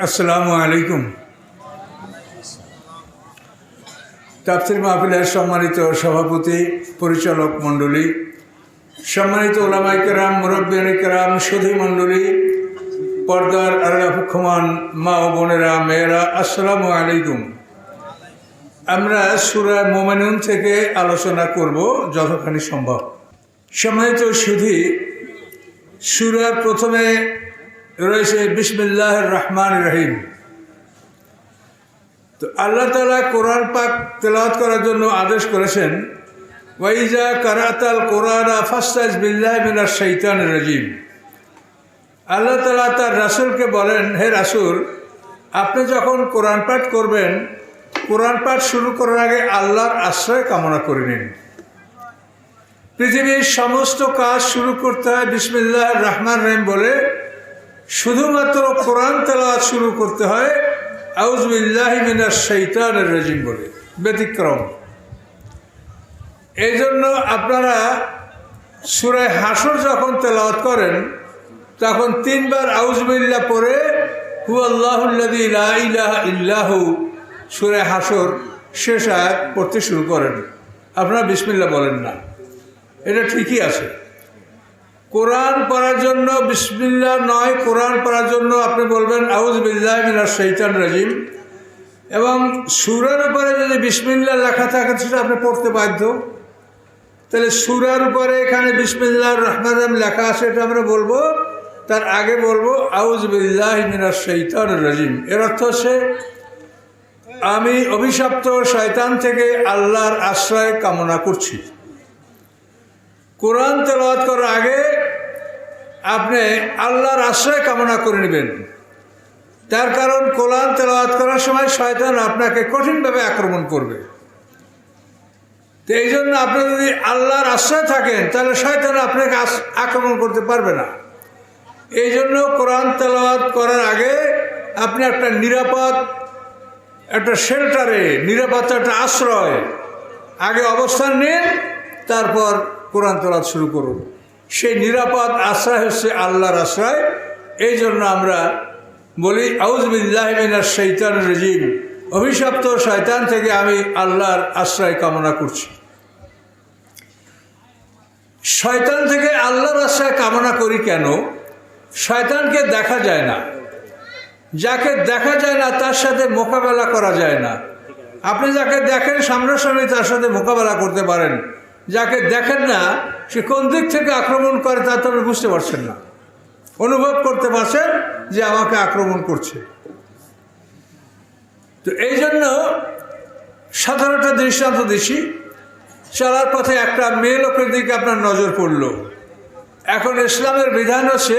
আসসালামু আলাইকুম। তাফসীর মাহফিলের সম্মানিত সভাপতি, পরিচালক মণ্ডলী, সম্মানিত ওলামায়ে কেরাম, মুরব্বিয়ানে কেরাম, সুধী মণ্ডলী, পর্দার আড়ালক্ষমান মা ও বোনেরা, মেয়েরা, আসসালামু আলাইকুম। আমরা সূরা মুমিনুন থেকে আলোচনা করব যতখানি সম্ভব। সম্মানিত সুধী, সূরার প্রথমে রয়েছে বিসমিল্লাহির রহমানির রহিম। তো আল্লাহ তাআলা কোরআন পাক তেলাওয়াত করার জন্য আদেশ করেছেন, ওয়াইজা কারাতাল কোরআনা ফাস্তাইজ বিল্লাহি মিনাশ শাইতানির রাজিম। আল্লাহ তাআলা তার রাসূলকে বলেন, হে রাসূল, আপনি যখন কোরআন পাঠ করবেন, কোরআন পাঠ শুরু করার আগে আল্লাহর আশ্রয় কামনা করে নিন। পৃথিবীর সমস্ত কাজ শুরু করতে হয় বিসমিল্লাহির রহমানির রহিম বলে, শুধুমাত্র কোরআন তেলাওয়াত শুরু করতে হয় আউযু বিল্লাহি মিনাশ শাইতানির রাজিম বলে, ব্যতিক্রম। এই জন্য আপনারা সূরা হাসর যখন তেলাওয়াত করেন তখন 3 বার আউযু বিল্লাহ পড়ে হুয়াল্লাহুল্লাযী লা ইলাহা ইল্লাহু সূরা হাসর শেষ আয়াত পড়তে শুরু করেন। আপনারা বিসমিল্লাহ বলেন না, এটা ঠিকই আছে। কোরআন পড়ার জন্য বিসমিল্লাহ নয়, কোরআন পড়ার জন্য আপনি বলবেন আউযু বিল্লাহি মিনাশ শাইতানির রাজিম। এবং সূরার উপরে যদি বিসমিল্লাহ লেখা থাকে সেটা আপনি পড়তে বাধ্য। তাহলে সূরার উপরে এখানে বিসমিল্লাহির রহমানির রহিম লেখা আছে, এটা আমরা বলবো, তার আগে বলবো আউযু বিল্লাহি মিনাশ শাইতানির রাজিম। এর অর্থ হচ্ছে আমি অভিশপ্ত শয়তান থেকে আল্লাহর আশ্রয় কামনা করছি। কোরআন তেলাওয়াত করার আগে আপনি আল্লাহর আশ্রয় কামনা করে নেবেন। তার কারণ কোরআন তেলাওয়াত করার সময় শয়তান আপনাকে কঠিনভাবে আক্রমণ করবে। তো এই জন্য আপনি যদি আল্লাহর আশ্রয় থাকেন তাহলে শয়তান আপনাকে আক্রমণ করতে পারবে না। এই জন্য কোরআন তেলাওয়াত করার আগে আপনি একটা নিরাপদ, একটা শেল্টারে, নিরাপদ একটা আশ্রয় আগে অবস্থান নিন, তারপর কোরআন তেলাওয়াত শুরু করুন। সেই নিরাপদ আশ্রয় হচ্ছে আল্লাহর আশ্রয়। এই জন্য আমরা বলি আউযু বিল্লাহি মিনাশ শাইতানির রাজিম, অভিশপ্ত শয়তান থেকে আমি আল্লাহর আশ্রয় কামনা করছি। শয়তান থেকে আল্লাহর আশ্রয় কামনা করি কেন? শয়তানকে দেখা যায় না, যাকে দেখা যায় না তার সাথে মোকাবেলা করা যায় না। আপনি যাকে দেখেন সামনাসামনি তার সাথে মোকাবেলা করতে পারেন, যাকে দেখেন না সে কোন দিক থেকে আক্রমণ করে তা তো আপনি বুঝতে পারছেন না, অনুভব করতে পারছেন যে আমাকে আক্রমণ করছে। তো এই জন্য সাধারণত দৃষ্টান্ত দিছি, চলার পথে একটা মেয়ে লোকের দিকে আপনার নজর পড়ল। এখন ইসলামের বিধান হচ্ছে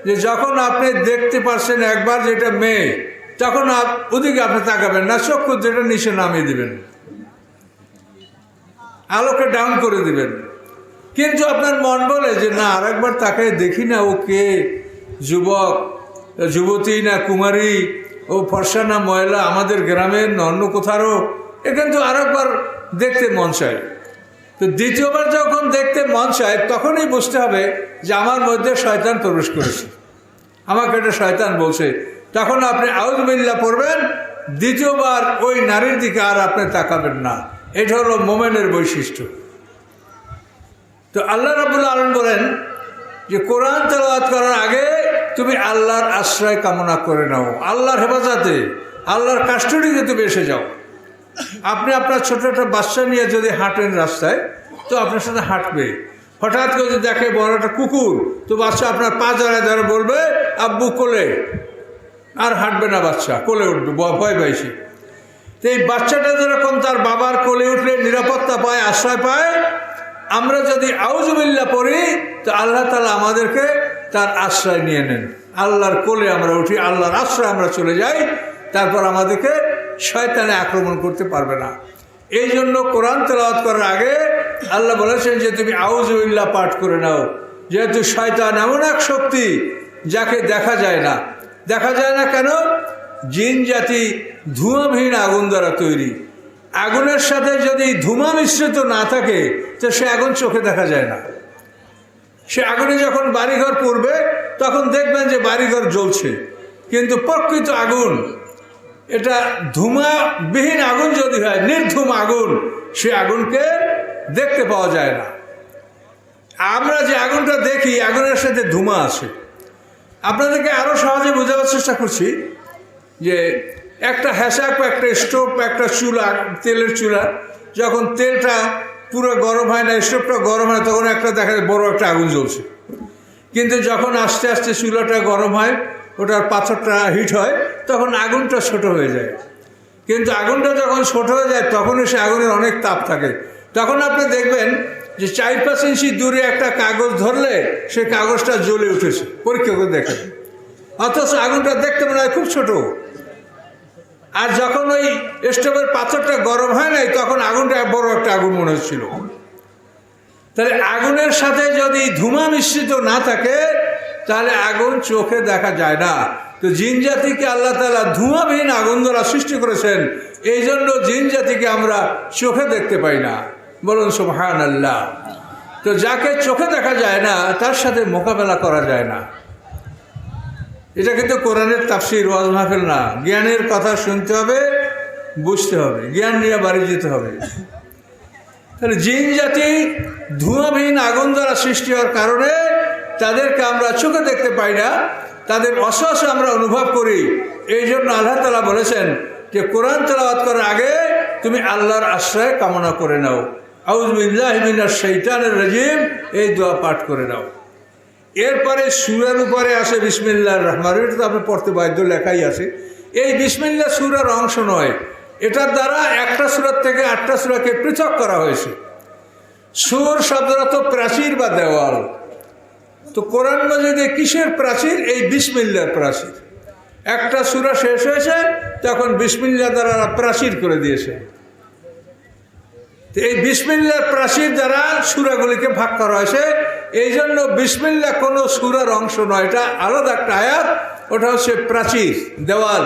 যে যখন আপনি দেখতে পারছেন একবার যেটা মেয়ে, তখন ওদিকে আপনি তাকাবেন না, চক্ষু যেটা নিচে নামিয়ে দিবেন, আলোকে ডাউন করে দিবেন। কিন্তু আপনার মন বলে যে না, আরেকবার তাকে দেখি না, ও কে, যুবক, যুবতী না কুমারী, ও ফর্সা না ময়লা, আমাদের গ্রামের না অন্য কোথাও, এ কিন্তু আরেকবার দেখতে মন চায়। তো দ্বিতীয়বার যখন দেখতে মন চায় তখনই বুঝতে হবে যে আমার মধ্যে শয়তান প্রবেশ করেছে, আমাকে একটা শয়তান বলছে। তখন আপনি আউযু বিল্লাহ পড়বেন, দ্বিতীয়বার ওই নারীর দিকে আর আপনি তাকাবেন না। এটা হলো মোমেনের বৈশিষ্ট্য। তো আল্লাহ রাব্বুল আলামিন বলেন যে কোরআন তেলাওয়াত করার আগে তুমি আল্লাহর আশ্রয় কামনা করে নাও, আল্লাহর হেফাজতে, আল্লাহর কাস্টডিতে তুমি এসে যাও। আপনি আপনার ছোট একটা বাচ্চা নিয়ে যদি হাঁটেন রাস্তায়, তো আপনার সাথে হাঁটবে। হঠাৎ করে যদি দেখে বড় একটা কুকুর, তো বাচ্চা আপনার পা জড়ায় ধরে বলবে আব্বু কোলে, আর হাঁটবে না, বাচ্চা কোলে উঠবে, ভয় পাইছে। তো এই বাচ্চাটা যেরকম তার বাবার কোলে উঠলে নিরাপত্তা পায়, আশ্রয় পায়, আমরা যদি আউযু বিল্লাহ পড়ি তো আল্লাহ তাআলা আমাদেরকে তার আশ্রয় নিয়ে নেন। আল্লাহর কোলে আমরা উঠি, আল্লাহর আশ্রয় আমরা চলে যাই, তারপর আমাদেরকে শয়তানে আক্রমণ করতে পারবে না। এই জন্য কোরআন তেলাওয়াত করার আগে আল্লাহ বলেছেন যে তুমি আউযু বিল্লাহ পাঠ করে নাও। যেহেতু শয়তান এমন এক শক্তি যাকে দেখা যায় না। দেখা যায় না কেন? জিন জাতি ধোঁয়াবিহীন আগুন দ্বারা তৈরি। আগুনের সাথে যদি ধোঁয়া মিশ্রিত না থাকে তো সে আগুন চোখে দেখা যায় না। সে আগুনে যখন বাড়িঘর পড়বে তখন দেখবেন যে বাড়িঘর জ্বলছে, কিন্তু প্রকৃত আগুন, এটা ধূমাবিহীন আগুন যদি হয়, নির্ধূম আগুন, সে আগুনকে দেখতে পাওয়া যায় না। আমরা যে আগুনটা দেখি, আগুনের সাথে ধূমা আছে। আপনাদেরকে আরও সহজে বোঝাবার চেষ্টা করছি যে একটা হ্যাসাক বা একটা স্টোভ বা একটা চুলা, তেলের চুলা, যখন তেলটা পুরো গরম হয় না, স্টোভটা গরম হয়, তখন একটা দেখা যায় বড় একটা আগুন জ্বলছে। কিন্তু যখন আস্তে আস্তে চুলাটা গরম হয়, ওটার পাথরটা হিট হয়, তখন আগুনটা ছোট হয়ে যায়। কিন্তু আগুনটা যখন ছোট হয়ে যায়, তখনও সে আগুনের অনেক তাপ থাকে। তখন আপনি দেখবেন যে 4-5 ইঞ্চি দূরে একটা কাগজ ধরলে সে কাগজটা জ্বলে উঠেছে, পরীক্ষা করে দেখেন। অথচ আগুনটা দেখতে মনে হয় খুব ছোট। আর যখন ওই স্টোভের পাথরটা গরম হয় নাই, তখন আগুনটা বড় একটা আগুন মনে হচ্ছিল। তাহলে আগুনের সাথে যদি ধূমা মিশ্রিত না থাকে, তাহলে আগুন চোখে দেখা যায় না। তো জিন জাতিকে আল্লাহ তাআলা ধূমাবিহীন আগুন দ্বারা সৃষ্টি করেছেন, এই জন্য জিন জাতিকে আমরা চোখে দেখতে পাই না। বলুন সুবহানাল্লাহ। তো যাকে চোখে দেখা যায় না, তার সাথে মোকাবেলা করা যায় না। এটা কিন্তু কোরআনের তাফসীর, ওয়াজ মাহফিল না। জ্ঞানের কথা শুনতে হবে, বুঝতে হবে, জ্ঞান নিয়ে বাড়ি যেতে হবে। তাহলে জিন জাতি ধূমাবিহীন আগুন দ্বারা সৃষ্টি হওয়ার কারণে তাদেরকে আমরা চোখে দেখতে পাই না, তাদের অশ্বাস আমরা অনুভব করি। এই জন্য আল্লাহ তাআলা বলেছেন যে কোরআন তেলাওয়াত করার আগে তুমি আল্লাহর আশ্রয় কামনা করে নাও, আউযু বিল্লাহি মিনাশ শাইতানির রাজিম, এই দোয়া পাঠ করে নাও। এরপরে সূরার উপরে আসে বিসমিল্লাহির রহমানির রহিম, এটা তো আপনি পড়তে বাধ্য, লেখাই আছে। এই বিসমিল্লাহ সূরার অংশ নয়, এটার দ্বারা একটা সূরা থেকে 8টা সূরাকে পৃথক করা হয়েছে। সূর শব্দের অর্থ প্রাচীর বা দেওয়াল। তো কোরআন মাজিদে কিসের প্রাচীর? এই বিসমিল্লাহর প্রাচীর। একটা সূরা শেষ হয়েছে, তখন বিসমিল্লাহ দ্বারা প্রাচীর করে দিয়েছে। তো এই বিসমিল্লাহর প্রাচীর দ্বারা সূরাগুলিকে ভাগ করা হয়েছে। এই জন্য বিসমিল্লাহ কোনো সূরার অংশ নয়, এটা আলাদা একটা আয়াত। ওটা হচ্ছে প্রাচীর, দেওয়াল।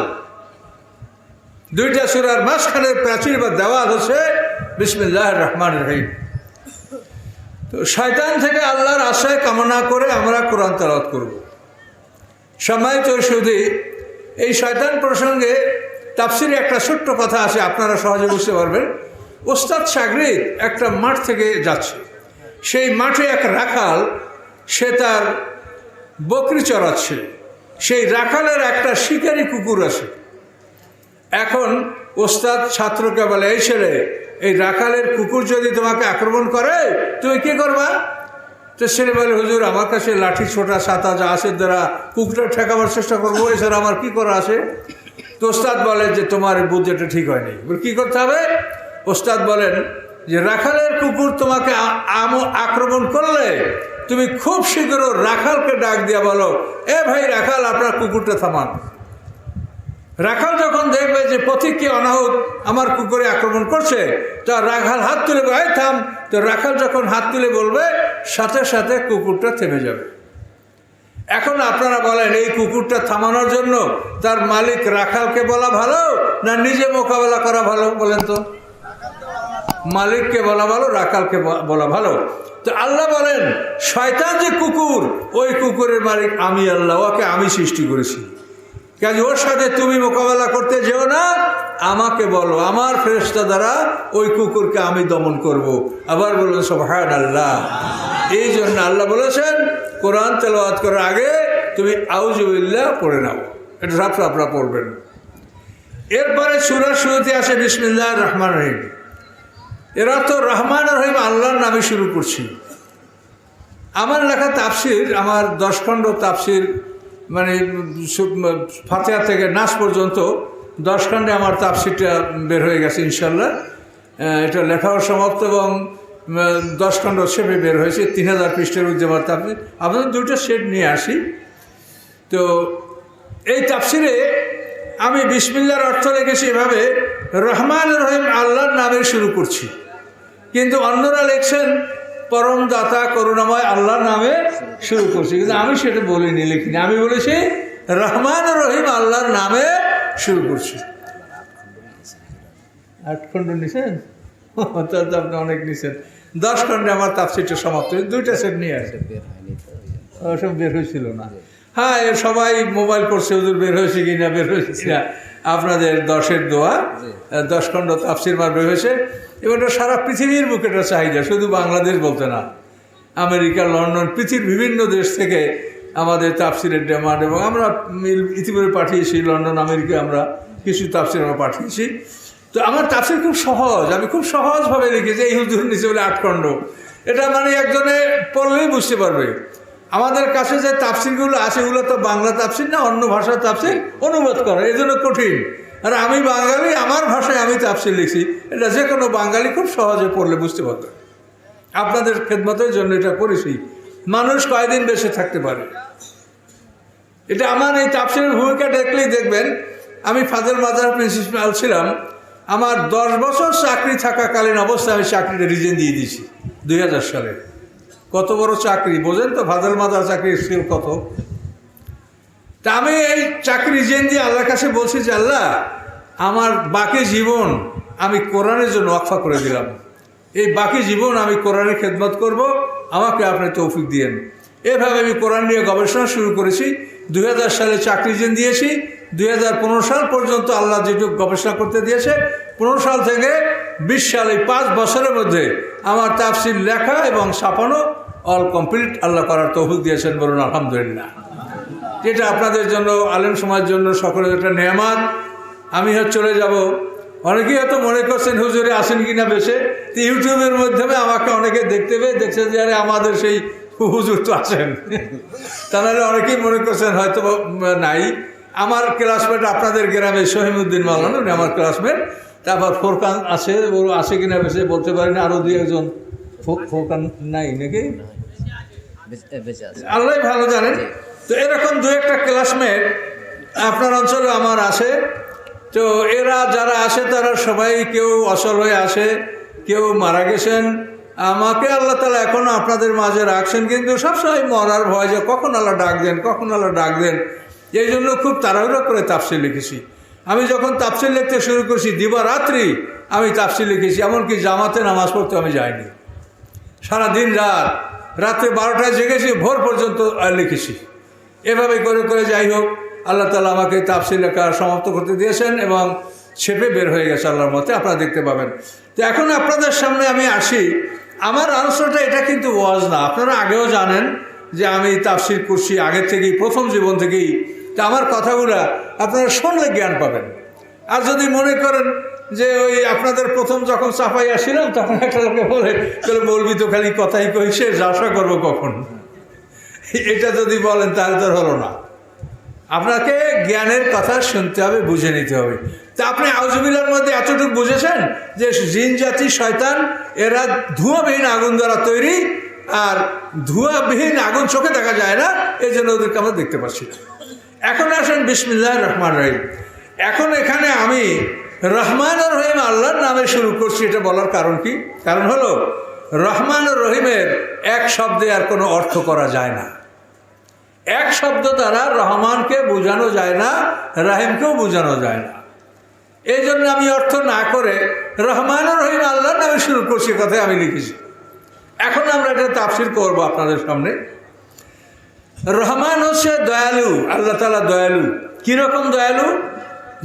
2টা সূরার মাঝখানের প্রাচীর বা দেওয়াল হচ্ছে বিসমিল্লাহির রহমানির রহিম। তো শয়তান থেকে আল্লাহর আশ্রয় কামনা করে আমরা কোরআন তেলাওয়াত করব। সম্মানিত সুধী, এই শয়তান প্রসঙ্গে তাফসিরে একটা ছোট্ট কথা আছে, আপনারা সহজে বুঝতে পারবেন। ওস্তাদ শাগরিদ একটা মাঠ থেকে যাচ্ছে, সেই মাঠে এক রাখাল, সে তার বকরি চড়াচ্ছে। সেই রাখালের একটা শিকারি কুকুর আছে। এখন ওস্তাদ ছাত্রকে বলে, এই ছেলে, এই রাখালের কুকুর যদি তোমাকে আক্রমণ করে, তুমি কি করবা? তো ছেলে বলে, হুজুর, আমার কাছে লাঠি, ছোটা, ছাতা যা আছে, দ্বারা কুকুরটা ঠেকাবার চেষ্টা করবো, এছাড়া আমার কি করা আছে? তো ওস্তাদ বলে যে তোমার বুদ্ধিটা ঠিক হয়নি, কি করতে হবে? ওস্তাদ বলেন যে রাখালের কুকুর তোমাকে আক্রমণ করলে তুমি খুব শীঘ্র রাখালকে ডাক দিয়া বলো, এ ভাই রাখাল, আপনার কুকুরটা থামান। রাখাল যখন দেখবে যে পথিককে অনাহুত আমার কুকুরে আক্রমণ করছে, তো রাখাল হাত তুলে বলে, এই থাম। তো রাখাল যখন হাত তুলে বলবে, সাথে সাথে কুকুরটা থেমে যাবে। এখন আপনারা বলেন, এই কুকুরটা থামানোর জন্য তার মালিক রাখালকে বলা ভালো না নিজে মোকাবেলা করা ভালো? বলেন তো। মালিককে বলা ভালো, রাখালকে বলা ভালো? তো আল্লাহ বলেন, শয়তান যে কুকুর, ওই কুকুরের মালিক আমি আল্লাহ, ওকে আমি সৃষ্টি করেছি। কাজে ওর সাথে তুমি মোকাবেলা করতে যেও না, আমাকে বলো, আমার ফেরেশতা দ্বারা ওই কুকুরকে আমি দমন করব। আবার বলুন সুবহানাল্লাহ। এই জন্য আল্লাহ বলেছেন, কোরআন তেলাওয়াত করার আগে তুমি আউযু বিল্লাহ পড়ে নাও। এটা আপনারা পড়বেন। এরপরে সূরার শুরুতে আসে বিসমিল্লাহির রহমানির রহিম। এরা তো রহমান রহিম আল্লাহর নামে শুরু করছি। আমার লেখা তাফসির, আমার 10 খণ্ড তাফসির, মানে ফাতিহা থেকে নাস পর্যন্ত 10 খণ্ডে আমার তাফসিরটা বের হয়ে গেছে ইনশাল্লাহ। এটা লেখাও সমাপ্ত এবং 10 খণ্ড শেপে বের হয়েছে। 3000 পৃষ্ঠার উদ্যম আমার তাফসির। আপনাদের 2টা সেট নিয়ে আসি। তো এই তাফসিরে আমি বিসমিল্লাহর অর্থ লিখেছি এভাবে, রহমান রহিম আল্লাহর নামে শুরু করছি। কিন্তু অন্যরা লিখছেন পরম দাতা করুণাময় আল্লাহর নামে শুরু করছি, কিন্তু আমি সেটা বলিনি, লিখিনি। আমি বলেছি রহমান রহিম আল্লাহর নামে শুরু করছি। 8 খণ্ড নিছেন? তাহলে তো আপনি অনেক নিছেন। 10 খণ্ডে আমার তাফসিরটা সমাপ্ত। 2টা সেট নিয়ে আসে, ওসব বের হয়েছিল না। হ্যাঁ, সবাই মোবাইল করছে হুজুর বের হয়েছে কিনা, বের হয়েছে কিনা। আপনাদের 10-এর দোয়া 10 খণ্ড তাফসির মার বের হয়েছে। এবার সারা পৃথিবীর বুকে এটা চাহিদা, শুধু বাংলাদেশ বলতে না, আমেরিকা, লন্ডন, পৃথিবীর বিভিন্ন দেশ থেকে আমাদের তাফসিরের ডিমান্ড। এবং আমরা ইতিমধ্যে পাঠিয়েছি লন্ডন, আমেরিকা, আমরা কিছু তাফসির আমরা পাঠিয়েছি। তো আমার তাফসির খুব সহজ, আমি খুব সহজভাবে লিখেছি। এই হুজুর নিচে বলে 8 খণ্ড, এটা মানে একজনে পড়লেই বুঝতে পারবে। আমাদের কাছে যে তাফসিরগুলো আছে এগুলো তো বাংলা তাফসির না, অন্য ভাষার তাফসির অনুবাদ করা, এই জন্য কঠিন। আর আমি বাঙালি, আমার ভাষায় আমি তাফসির লিখছি, এটা যে কোনো বাঙালি খুব সহজে পড়লে বুঝতে পারবে। আপনাদের খেদমতের জন্য এটা করেছি, মানুষ কয়দিন বেঁচে থাকতে পারে। এটা আমার এই তাফসিরের ভূমিকা দেখলেই দেখবেন। আমি ফাজল মাজার প্রিন্সিপাল ছিলাম, আমার 10 বছর চাকরি থাকাকালীন অবস্থায় আমি চাকরিটা রিজেন দিয়ে দিয়েছি 2000 সালে। কত বড় চাকরি বোঝেন তো, ফাজল মাজার চাকরির স্কেল কত। তা আমি এই চাকরি রিজেন দিয়ে আল্লাহর কাছে বলছি যে আল্লাহ, আমার বাকি জীবন আমি কোরআনের জন্য ওয়াকফা করে দিলাম। এই বাকি জীবন আমি কোরআনের খেদমত করব, আমাকে আপনি তৌফিক দিয়েন। এভাবে আমি কোরআন নিয়ে গবেষণা শুরু করেছি। 2000 সালে চাকরি রিজেন দিয়েছি। 2015 সাল পর্যন্ত আল্লাহ যেটুকু গবেষণা করতে দিয়েছে, 15 সাল থেকে 20 সাল, এই 5 বছরের মধ্যে আমার তাফসির লেখা এবং ছাপানো অল কমপ্লিট আল্লাহ করার তৌফিক দিয়েছেন, বলুন আলহামদুলিল্লাহ। যেটা আপনাদের জন্য, আলেম সমাজের জন্য সকলের একটা নেয়ামত। আমি চলে যাব। অনেকেই হয়তো মনে করছেন হুজুরে আসেন কিনা বেশে, তো ইউটিউবের মাধ্যমে আমাকে অনেকে দেখতে পেয়ে দেখছে যে আরে আমাদের সেই হুজুর তো আসেন। তাহলে অনেকেই মনে করছেন হয়তো নাই। আমার ক্লাসমেট আপনাদের গ্রামে শহীমউদ্দিন মাওলানা, উনি আমার ক্লাসমেট। তারপর ফোরকান আছে, আসে কিনা বেশি বলতে পারি না, আরও 2-1 ফোরকান নাই নাকি, আল্লাহ ভালো জানেন। তো এরকম 2-1টা ক্লাসমেট আপনার অঞ্চলে আমার আছে। তো এরা যারা আসে তারা সবাই কেউ অসল হয়ে আসে, কেউ মারা গেছেন। আমাকে আল্লাহ তাআলা এখনও আপনাদের মাঝে রাখছেন, কিন্তু সবসময় মরার ভয় যে কখন আল্লাহ ডাক দেন, কখন আল্লাহ ডাক দেন। এই জন্য খুব তাড়াহুড়ো করে তাফসির লিখেছি। আমি যখন তাফসির লিখতে শুরু করেছি, দিবারাত্রি আমি তাফসির লিখেছি। এমনকি জামাতে নামাজ পড়তে আমি যাইনি, সারাদিন রাত, রাত্রে 12টায় জেগেছি, ভোর পর্যন্ত লিখেছি। এভাবে করে করে যাই হোক আল্লাহ তাআলা আমাকে তাফসির লেখা সমাপ্ত করতে দিয়েছেন এবং ছেপে বের হয়ে গেছে আল্লাহর মতে, আপনারা দেখতে পাবেন। তো এখন আপনাদের সামনে আমি আসি। আমার আলোচনাটা এটা কিন্তু ওয়াজ না, আপনারা আগেও জানেন যে আমি তাফসির করছি আগের থেকেই, প্রথম জীবন থেকেই। তা আমার কথাগুলা আপনারা শুনলে জ্ঞান পাবেন। আর যদি মনে করেন যে ওই আপনাদের প্রথম যখন চাপাই আসছিলাম তখন একটা লোকে বলে বলবি তো খালি কথাই কইছে, আশা করবো কখন, এটা যদি বলেন তাহলে তো হলো না। আপনাকে জ্ঞানের কথা শুনতে হবে, বুঝে নিতে হবে। তা আপনি আউযুবিল্লাহর মধ্যে এতটুকু বুঝেছেন যে জিন জাতি, শয়তান, এরা ধোঁয়াবিহীন আগুন দ্বারা তৈরি, আর ধোঁয়াবিহীন আগুন চোখে দেখা যায় না, এই জন্য ওদেরকে আমরা দেখতে পাচ্ছি না। এখন আসেন বিসমিল্লাহির রহমানির রহিম। এখন এখানে আমি রহমান আর রহিম আল্লাহর নামে শুরু করছি, এটা বলার কারণ কি? কারণ হলো রহমান আর রহিমের এক শব্দে আর কোনো অর্থ করা যায় না। এক শব্দ দ্বারা রহমানকে বোঝানো যায় না, রাহিমকেও বোঝানো যায় না। এই জন্য আমি অর্থ না করে রহমান আর রহিম আল্লাহর নামে শুরু করছি, কথাই আমি লিখেছি। এখন আমরা এটা তাফসির করবো আপনাদের সামনে। রহমান হচ্ছে দয়ালু, আল্লাহ তাআলা দয়ালু। কিরকম দয়ালু?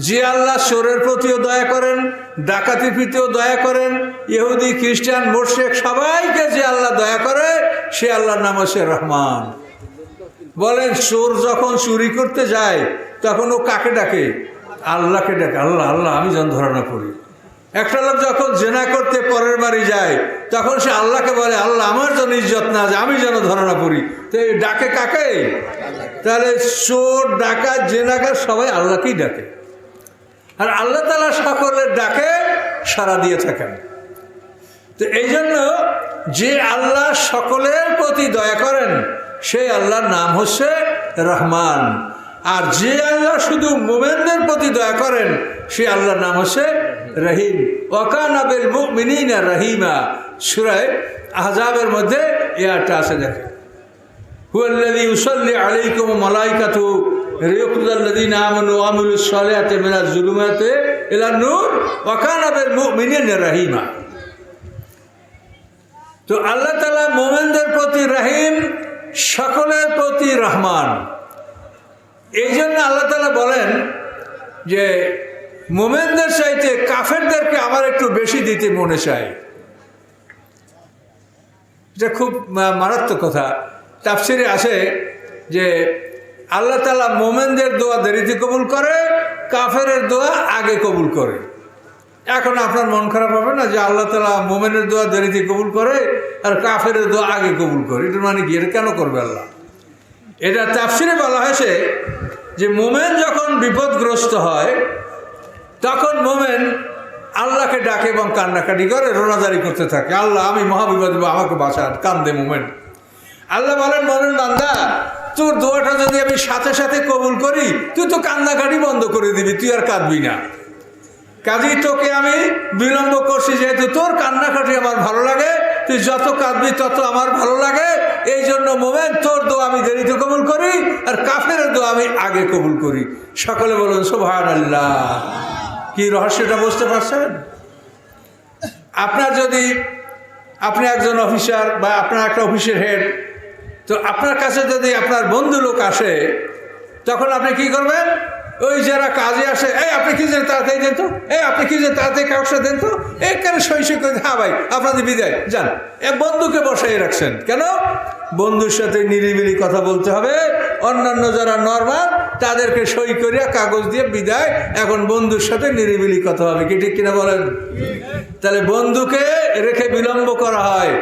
যে আল্লাহ চোরের প্রতিও দয়া করেন, ডাকাতির প্রতিও দয়া করেন, ইহুদি, খ্রিস্টান, মুশরিক সবাইকে যে আল্লাহ দয়া করে, সে আল্লাহর নাম হচ্ছে রহমান। বলেন চোর যখন চুরি করতে যায় তখন ও কাকে ডাকে? আল্লাহকে ডাকে। আল্লাহ আল্লাহ আমি যেন ধরা না পড়ি। একটা লোক যখন জেনা করতে পরের বাড়ি যায় তখন সে আল্লাহকে বলে আল্লাহ আমার যেন ইজ্জত না যায়, আমি যেন ধরা না পড়ি। তো ডাকে কাকে? তাহলে চোর, ডাকাত, জেনাকার সবাই আল্লাহকেই ডাকে। আর আল্লাহ তাআলা সকলের ডাকে সাড়া দিয়ে থাকেন। তো এই জন্য যে আল্লাহ সকলের প্রতি দয়া করেন সেই আল্লাহর নাম হচ্ছে রহমান। আর যে আল্লাহ শুধু মুমিনদের প্রতি দয়া করেন সেই আল্লাহর নাম হচ্ছে রহিম। ওয়া কানা বিল মুমিনিনা রহিমা, সূরা আহজাবের মধ্যে এই আয়াতটা আছে, দেখেন। হুয়াল্লাযী ইউসাল্লি আলাইকুম ওয়া মালাইকাতুহু লিইউখরিজাল্লাযীনা আমানু ওয়া আমিলুস সালিহাতি মিনাজ যুলুমাতি ইলান নূর ওয়া কানা বিল মুমিনিনা রহিমা। তো আল্লাহ তাআলা মুমিনদের প্রতি রহিম, সকলের প্রতি রহমান। এই জন্য আল্লাহ তাআলা বলেন যে মুমিনদের চাইতে কাফেরদেরকে আমার একটু বেশি দিতে মনে চায়। এটা খুব মারাত্মক কথা। তাফসিরে আছে যে আল্লাহ তাআলা মুমিনদের দোয়া দেরিতে কবুল করে, কাফেরের দোয়া আগে কবুল করে। এখন আপনার মন খারাপ হবে না যে আল্লাহ তাআলা মুমিনের দোয়া দেরিতে কবুল করে আর কাফেরের দোয়া আগে কবুল করে? এটার মানে কি? এটা কেন করবে আল্লাহ? এটা তাফসিরে বলা হয়েছে যে মুমিন যখন বিপদগ্রস্ত হয় তখন মুমিন আল্লাহকে ডাকে এবং কান্নাকাটি করে, রোনাজারি করতে থাকে, আল্লাহ আমি মহাবিপদ, আমাকে বাঁচান, কান্দে মুমিন। আল্লাহ বলেন, মুমিন বান্দা, তোর দোয়াটা যদি আমি সাথে সাথে কবুল করি, তুই তো কান্নাকাটি বন্ধ করে দিবি, তুই আর কাঁদবি না। কাজেই তোকে আমি বিলম্ব করছি, যেহেতু তোর কান্নাকাটি আমার ভালো লাগে, তুই যত কাঁদবি তত আমার ভালো লাগে। এই জন্য মুমিন তোর দোয়া আমি দেরিতে কবুল করি আর কাফেরের দোয়া আমি আগে কবুল করি। সকলে বলুন সুবহানাল্লাহ। কি রহস্যটা বুঝতে পারছেন? আপনার যদি আপনি একজন অফিসার বা আপনার একটা অফিসের হেড, তো আপনার কাছে যদি আপনার বন্ধু লোক আসে তখন আপনি কি করবেন? ওই যারা কাজে আসে, এই আপনি কি যে তাড়াতাড়ি দেন তো, এই আপনি কি যে তাড়াতাড়ি কাগজটা দেন তো, এখানে সই করে, হ্যাঁ ভাই আপনাদের বিদায় যান। এক বন্ধুকে বসাই রাখছেন কেন? বন্ধুর সাথে নিরিবিলি কথা বলতে হবে। অন্যান্য যারা নরমাল তাদেরকে সই করিয়া কাগজ দিয়ে বিদায়, এখন বন্ধুর সাথে নিরিবিলি কথা হবে। কি ঠিক কিনা বলেন? তাহলে বন্ধুকে রেখে বিলম্ব করা হয়,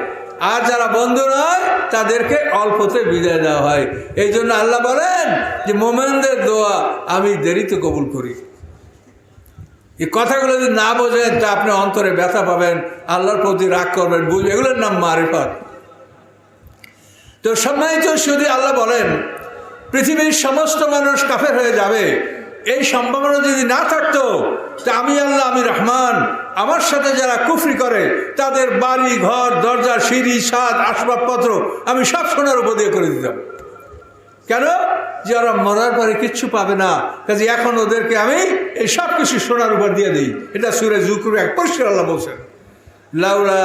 আর যারা বন্ধু নয় তাদেরকে অল্পতে বিদায় দেওয়া হয়। এই জন্য আল্লাহ বলেন যে মুমিনদের দোয়া আমি দেরিতে কবুল করি। এই কথাগুলো যদি না বোঝেন তা আপনি অন্তরে ব্যথা পাবেন, আল্লাহর প্রতি রাগ করবেন, বুঝবেন। এগুলোর নাম মারিফাত। তো সম্মানিত শুধু আল্লাহ বলেন পৃথিবীর সমস্ত মানুষ কাফের হয়ে যাবে, এই সম্ভাবনা যদি না থাকতো তা আমি আল্লাহ, আমি রহমান, আমার সাথে যারা কুফরি করে তাদের বাড়ি ঘর দরজা সিঁড়ি ছাদ আসবাবপত্র আমি সব সোনার উপর দিয়ে করে দিতাম। কেন? যে ওরা মরার পরে কিচ্ছু পাবে না, কাজে এখন ওদেরকে আমি এই সব কিছু সোনার উপর দিয়ে দিই। এটা সূরা যুকরুর 1 পরিষ্কার আল্লাহ বলছেন, লাউলা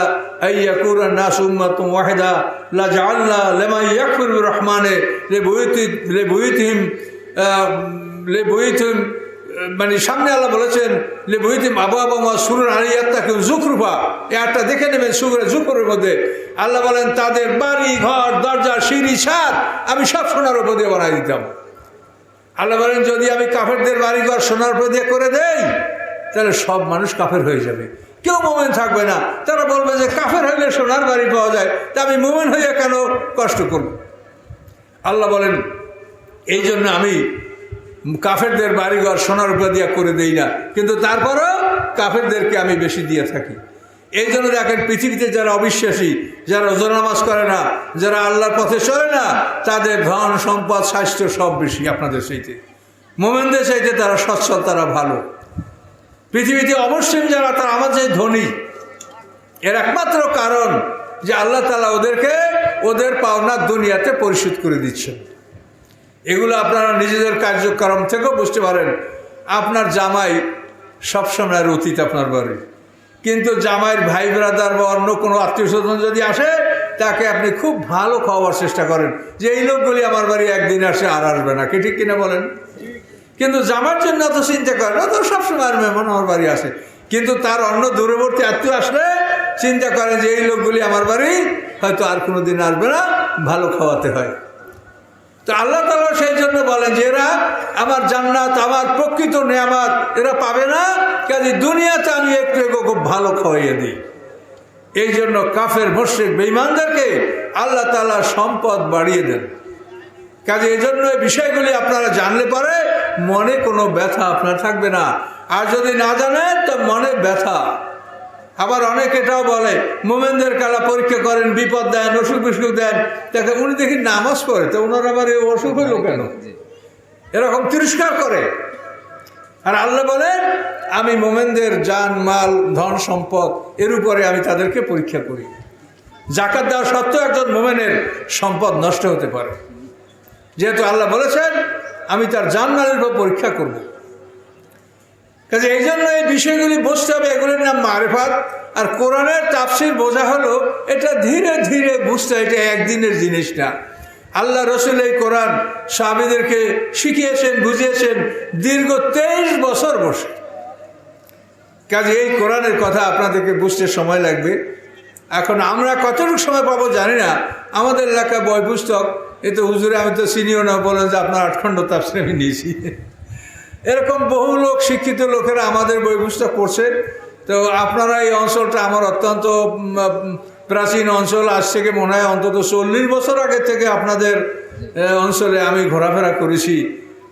আইয়াকুনা নাস উম্মাতুন ওয়াহিদা লাজআলনা লিমান ইয়াকফুরু বিররহমানি লিবুয়ুতিহিম, মানে সামনে আল্লাহ বলেছেন লিবুয়ুতিহিম আবওয়াবা সুরুর আলিয়াতা কেউ যুকরুফা। একটা দেখে নেবেন সূরা যুকরুর মধ্যে আল্লাহ বলেন তাদের বাড়ি ঘর দরজা সিঁড়ি ছাদ আমি সব সোনার উপর দিয়ে বানাই দিতাম। আল্লাহ বলেন যদি আমি কাফেরদের বাড়ি ঘর সোনার উপর দিয়ে করে দেই তাহলে সব মানুষ কাফের হয়ে যাবে, কেউ মুমিন থাকবে না। তারা বলবে যে কাফের হইলে সোনার বাড়ি পাওয়া যায়, তা আমি মুমিন হইয়া কেন কষ্ট করব? আল্লাহ বলেন এই জন্য আমি কাফেরদের বাড়িঘর সোনার উপর দিয়া করে দেই না, কিন্তু তারপরও কাফেরদেরকে আমি বেশি দিয়ে থাকি। এই জন্য দেখেন পৃথিবীতে যারা অবিশ্বাসী, যারা রোজা নামাজ করে না, যারা আল্লাহর পথে চলে না, তাদের ধন সম্পদ স্বাস্থ্য সব বেশি আপনাদের চাইতে। মুমিনদের চাইতে তারা সচ্ছল, তারা ভালো। পৃথিবীতে অবশ্যই যারা তারা আমাদের ধনী, এর একমাত্র কারণ যে আল্লাহ তাআলা ওদেরকে ওদের পাওনা দুনিয়াতে পরিশোধ করে দিচ্ছেন। এগুলো আপনারা নিজেদের কার্যক্রম থেকেও বুঝতে পারেন। আপনার জামাই সবসময় অতীত আপনার বাড়ি, কিন্তু জামাইয়ের ভাই ব্রাদার বা অন্য কোনো আত্মীয় স্বজন যদি আসে তাকে আপনি খুব ভালো খাওয়ার চেষ্টা করেন যে এই লোকগুলি আমার বাড়ি একদিন আসে আর আসবে না। কি ঠিক কিনা বলেন? কিন্তু জামার জন্য তো চিন্তা করেন, তো সবসময় আর মেহমান আমার বাড়ি আসে, কিন্তু তার অন্য দূরবর্তী আত্মীয় আসলে চিন্তা করেন যে এই লোকগুলি আমার বাড়ি হয়তো আর কোনো দিন আসবে না, ভালো খাওয়াতে হয়। তো আল্লাহ তাআলা সেই জন্য বলেন যে এরা আমার জান্নাত, আমার প্রকৃত নেয়ামত এরা পাবে না, কাজে দুনিয়াতে আমি একটু খুব ভালো খাওয়াইয়ে দিই। এই জন্য কাফের মুশরিক বেঈমানদেরকে আল্লাহ তাআলা সম্পদ বাড়িয়ে দেন। কাজে এই জন্য এই বিষয়গুলি আপনারা জানলে পরে মনে কোনো ব্যথা আপনার থাকবে না, আর যদি না জানেন তো মনে ব্যথা। আবার অনেক এটাও বলে মুমিনদের কালা পরীক্ষা করেন, বিপদ দেন, অসুখ বিসুখ দেন, তাকে উনি দেখি নামাজ পড়ে, তো ওনার আবার এই অসুখ হইল কেন, এরকম তিরস্কার করে। আর আল্লাহ বলেন আমি মুমিনদের জান মাল ধন সম্পদ এর উপরে আমি তাদেরকে পরীক্ষা করি। যাকাত দেওয়া সত্ত্বেও একজন মুমিনের সম্পদ নষ্ট হতে পারে, যেহেতু আল্লাহ বলেছেন আমি তার জান মালের উপর পরীক্ষা করব। কাজে এই জন্য এই বিষয়গুলি বুঝতে হবে, এগুলির নাম মারিফাত। আর কোরআনের তাফসীর বোঝা হলো এটা ধীরে ধীরে বুঝতে, এটা একদিনের জিনিস না। আল্লাহ রসুল এই কোরআন সাহাবীদেরকে শিখিয়েছেন, বুঝিয়েছেন দীর্ঘ 23 বছর বসে। কাজে এই কোরআনের কথা আপনাদেরকে বুঝতে সময় লাগবে। এখন আমরা কতটুকু সময় পাবো জানি না। আমাদের এলাকায় বই পুস্তক, এ তো হুজুরে আমি তো চিনিও না, বলেন যে আপনার 8 খণ্ড তাফসীর আমি নিয়েছি। এরকম বহু লোক, শিক্ষিত লোকেরা আমাদের বই পুস্তক পড়ছে। তো আপনারা এই অঞ্চলটা আমার অত্যন্ত প্রাচীন অঞ্চল, আজ থেকে মনে হয় অন্তত 40 বছর আগে থেকে আপনাদের অঞ্চলে আমি ঘোরাফেরা করেছি।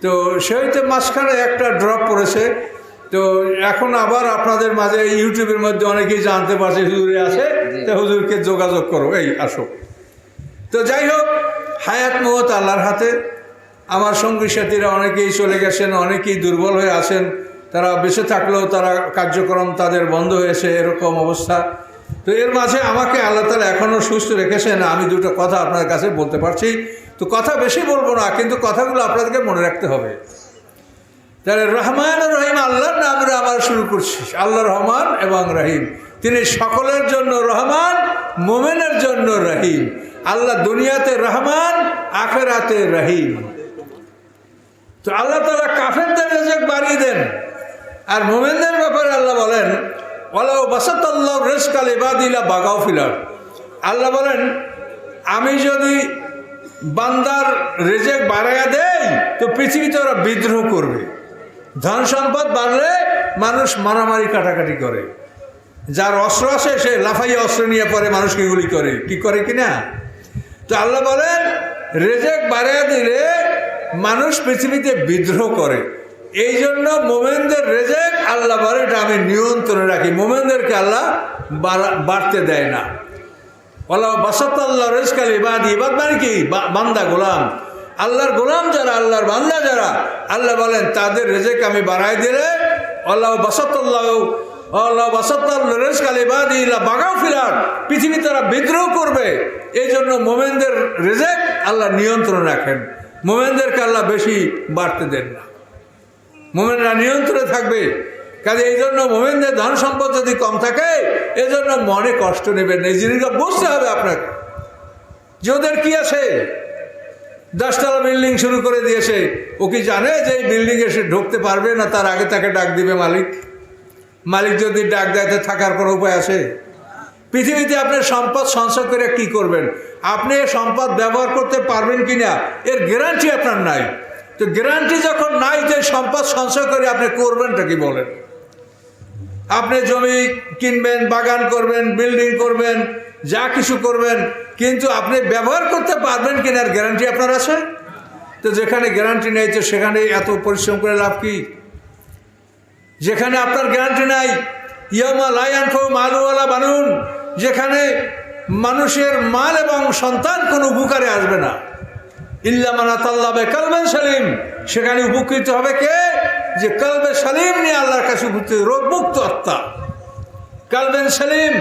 তো সেইতে মাঝখানে একটা ড্রপ পড়েছে। তো এখন আবার আপনাদের মাঝে ইউটিউবের মধ্যে অনেকেই জানতে পারছে হুজুরে আছে, তো হুজুরকে যোগাযোগ করো, এই আসো। তো যাই হোক, হায়াত মওত আল্লাহর হাতে। আমার সঙ্গী সাথীরা অনেকেই চলে গেছেন, অনেকেই দুর্বল হয়ে আছেন, তারা বেঁচে থাকলেও তারা কার্যক্রম তাদের বন্ধ হয়েছে, এরকম অবস্থা। তো এর মাঝে আমাকে আল্লাহ তাআলা এখনও সুস্থ রেখেছেন। আমি দুটো কথা আপনার কাছে বলতে পারছি। তো কথা বেশি বলবো না, কিন্তু কথাগুলো আপনাদেরকে মনে রাখতে হবে। তাহলে রহমান রহিম, আল্লাহর নামে আবার শুরু করছি। আল্লাহ রহমান এবং রহিম, তিনি সকলের জন্য রহমান, মোমেনের জন্য রহিম। আল্লাহ দুনিয়াতে রহমান, আখিরাতে রহিম। তো আল্লাহ তাআলা কাফেরদের রিজিক বাড়িয়ে দেন, আর মোমেনদের ব্যাপারে আল্লাহ বলেন ওয়ালাউ বাসাতাল্লাহু রিজকা লিবাদি লাবাগাউ ফিল আরদ। আল্লাহ বলেন আমি যদি বান্দার রিজিক বাড়াইয়া দেই তো পৃথিবীতে ওরা বিদ্রোহ করবে। ধন সম্পদ বাড়লে মানুষ মারামারি কাটাকাটি করে, যার অস্ত্র আছে সে লাফাইয়া অস্ত্র নিয়ে পরে মানুষকে গুলি করে, কি করে কিনা। তো আল্লাহ বলেন রিজিক বাড়াইয়া দিলে মানুষ পৃথিবীতে বিদ্রোহ করে। এই জন্য মোমেনদের রিজিক আল্লাহ বলে এটা আমি নিয়ন্ত্রণে রাখি, মোমেনদেরকে আল্লাহ বাড়তে দেয় না। ওয়ালাউ বাসাতাল্লাহু রিজকা লিবাদি, ইবাদ মানে কি? বান্দা, গোলাম। আল্লাহর গোলাম যারা, আল্লাহর বান্দা যারা, আল্লাহ বলেন তাদের রিজিক আমি বাড়াই দিলে ওয়ালাউ বাসাতাল্লাহু রিজকা লিবাদি লাবাগাউ ফিল আরদ, পৃথিবী তারা বিদ্রোহ করবে। এই জন্য মোমেনদের রিজিক আল্লাহ নিয়ন্ত্রণ রাখেন, মোমেনদেরকে আল্লাহ বেশি বাড়তে দেন না, মোমেনরা নিয়ন্ত্রণে থাকবে। কাজে এই জন্য মোমেনদের ধন সম্পদ যদি কম থাকে, এই জন্য মনে কষ্ট নেবেন। এই জিনিসটা বুঝতে হবে আপনাকে যে ওদের কি আছে। 10 তলা বিল্ডিং শুরু করে দিয়েছে, ও কি জানে যে এই বিল্ডিংয়ে সে ঢুকতে পারবে না? তার আগে তাকে ডাক দিবে মালিক। মালিক যদি ডাক দেয় তো থাকার কোনো উপায় আছে? পৃথিবীতে আপনি সম্পদ সঞ্চয় করে কি করবেন? আপনি সম্পদ ব্যবহার করতে পারবেন কিনা এর গ্যারান্টি আপনার নাই। তো গ্যারান্টি যখন নাই, যে সম্পদ সঞ্চয় করে আপনি করবেনটা কি বলেন? আপনি জমি কিনবেন, বাগান করবেন, বিল্ডিং করবেন, যা কিছু করবেন, কিন্তু আপনি ব্যবহার করতে পারবেন কিনা এর গ্যারান্টি আপনার আছে? তো যেখানে গ্যারান্টি নেই তো সেখানে এত পরিশ্রম করে লাভ কি? যেখানে আপনার গ্যারান্টি নাই, ইয়াউমা লা ইয়ানফাউ মালুন ওয়ালা বানুন, যেখানে মানুষের মাল এবং সন্তান কোনো উপকারে আসবে না, ইল্লা মান আতাল্লাহ বিকালবিন সালিম, সেখানে উপকৃত হবে কে? যে কলবে সালিম নিয়ে আল্লাহর কাছে উপস্থিত, রোগমুক্ত আত্মা। কলবেন সালিম,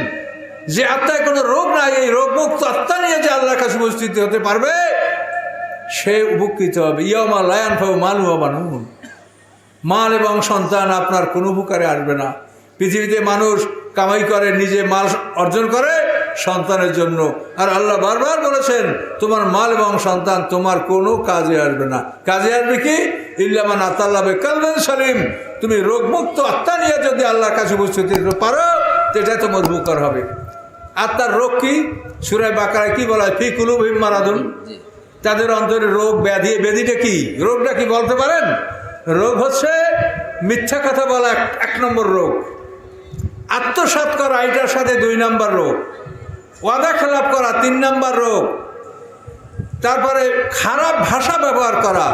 যে আত্মায় কোনো রোগ নাই, এই রোগমুক্ত আত্মা নিয়ে যে আল্লাহর কাছে উপস্থিত হতে পারবে, সে উপকৃত হবে। ইয়াউমা লা ইয়ানফাউ মালুন ওয়া বানুন, মাল এবং সন্তান আপনার কোনো উপকারে আসবে না। পৃথিবীতে মানুষ কামাই করে, নিজে মাল অর্জন করে সন্তানের জন্য, আর আল্লাহ বারবার বলেছেন তোমার মাল এবং সন্তান তোমার কোনো কাজে আসবে না। কাজে আসবে কি? ইল্লা মান আতাল্লাহ বিকালবিন সালিম, তুমি রোগমুক্ত আত্মা নিয়ে যদি আল্লাহর কাছে উপস্থিত হতে পারো, সেটা তোমার উপকার হবে। আত্মার রোগ কি? সূরা বাকারায় কি বলা হয়? ফি কুলুবিহিম মারাদুন, তাদের অন্তরে রোগ ব্যাধি। ব্যাধিটা কি? রোগটা কি বলতে পারেন? রোগ হচ্ছে মিথ্যা কথা বলা 1 নম্বর রোগ, আত্মসাৎ করা এটার সাথে 2 নম্বর রোগ, ওয়াদা খেলাপ করা 3 নম্বর রোগ, তারপরে খারাপ ভাষা ব্যবহার করা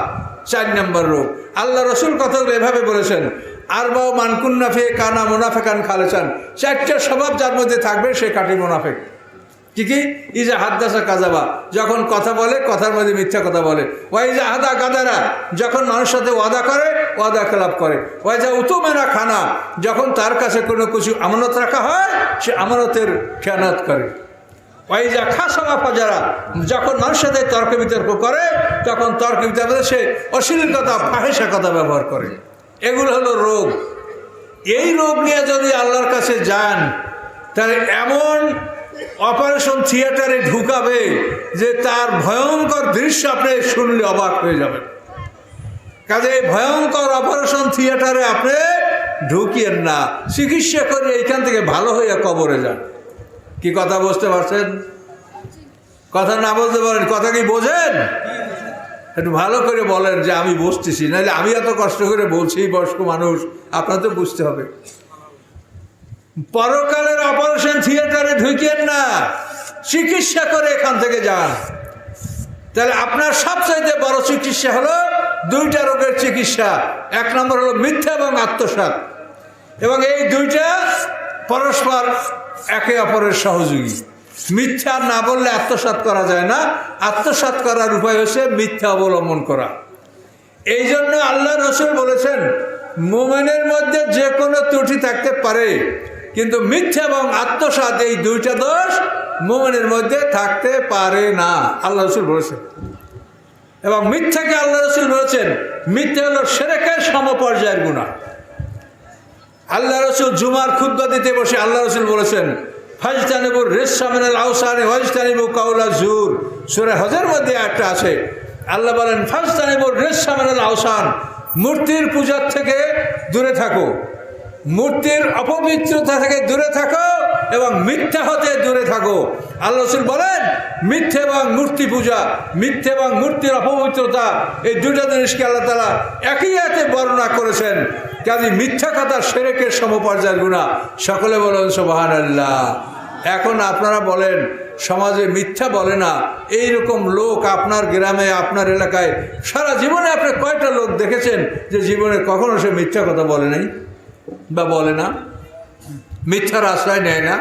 4 নম্বর রোগ। আল্লাহ রসুল কথাগুলো এভাবে বলেছেন, আরবাউ মান কুন্না ফিহি কানা মুনাফিকান খালেসান, 4টা স্বভাব যার মধ্যে থাকবে সে কাটি মুনাফিক। কি কি? ইজা হাদ্দাসা কাযাবা, যখন কথা বলে কথার মধ্যে মিথ্যা কথা বলে। ওয়াইজা হাদা গাদারা, যখন মানুষের সাথে ওয়াদা করে ওয়াদা খেলাপ করে। ওয়াইজা উতুমেনা খানা, যখন তার কাছে কোনো কিছু আমানত রাখা হয় সে আমানতের খেয়ানত করে। ওয়াইজা খাসামা ফাজারা, যখন মানুষের সাথে তর্ক বিতর্ক করে তখন তর্ক বিতর্কে সে অশ্লীল কথা, ফাহিশা কথা ব্যবহার করে। এগুলো হলো রোগ। এই রোগ নিয়ে যদি আল্লাহর কাছে যান, তাহলে এমন অপারেশন থিয়েটারে ঢুকাবে যে তার ভয়ঙ্কর দৃশ্য আপনি শুনলে অবাক হয়ে যাবেন। কাজে ভয়ঙ্কর অপারেশন থিয়েটারে আপনি ঢুকিয়েন না, চিকিৎসা করে এইখান থেকে ভালো হয়ে কবরে যান। কি কথা বুঝতে পারছেন? কথা না বলতে পারেন, কথা কি বোঝেন? একটু ভালো করে বলেন যে আমি বুঝতেছি, নাহলে আমি এত কষ্ট করে বলছি, বয়স্ক মানুষ, আপনার তো বুঝতে হবে। পরকালের অপারেশন থিয়েটারে ঢুকিয়েন না, চিকিৎসা করে এখান থেকে যান। তাহলে আপনার সবচাইতে বড় চিকিৎসা হলো দুইটা রোগের চিকিৎসা। এক নম্বর হলো মিথ্যা এবং আত্মসাৎ, এবং এই দুইটা পরস্পর একে অপরের সহযোগী। মিথ্যা না বললে আত্মসাৎ করা যায় না, আত্মসাৎ করার উপায় হচ্ছে মিথ্যা অবলম্বন করা। এই জন্য আল্লাহ রসুল বলেছেন মুমিনের মধ্যে যে কোনো ত্রুটি থাকতে পারে, কিন্তু মিথ্যা এবং আত্মসাৎ এই দুইটা দোষ মুমিনের মধ্যে থাকতে পারে না, আল্লাহ রসুল বলেছেন। এবং মিথ্যাকে আল্লাহ রসুল বলেছেন মিথ্যা হলো শিরকের সমপর্যায়ের গুনাহ। আল্লাহ রসুল জুমার খুতবা দিতে বসে আল্লাহ রসুল বলেছেন ফাজতানিবুর রিজসা মিনাল আওসানি ওয়াজতানিবু কাওলা জুর। সূরা হজের মধ্যে একটা আছে, আল্লাহ বলেন ফাজতানিবুর রিজসা মিনাল আওসান, মূর্তির পূজার থেকে দূরে থাকো, মূর্তির অপবিত্রতা থেকে দূরে থাকো এবং মিথ্যা হতে দূরে থাকো। আল্লাহ রাসূল বলেন মিথ্যা এবং মূর্তি পূজা, মিথ্যা এবং মূর্তির অপবিত্রতা, এই দুটো জিনিসকে আল্লাহ তাআলা একই আয়াতে বর্ণনা করেছেন। কাজে মিথ্যা কথা শিরকের সমপর্যায়ের গুনাহ। সকলে বলেন সুবহানাল্লাহ। এখন আপনারা বলেন সমাজে মিথ্যা বলে না এইরকম লোক আপনার গ্রামে, আপনার এলাকায় সারা জীবনে আপনি কয়টা লোক দেখেছেন যে জীবনে কখনো সে মিথ্যা কথা বলে নাই বা বলে না, মিথ্যার আশ্রয় নেয় না?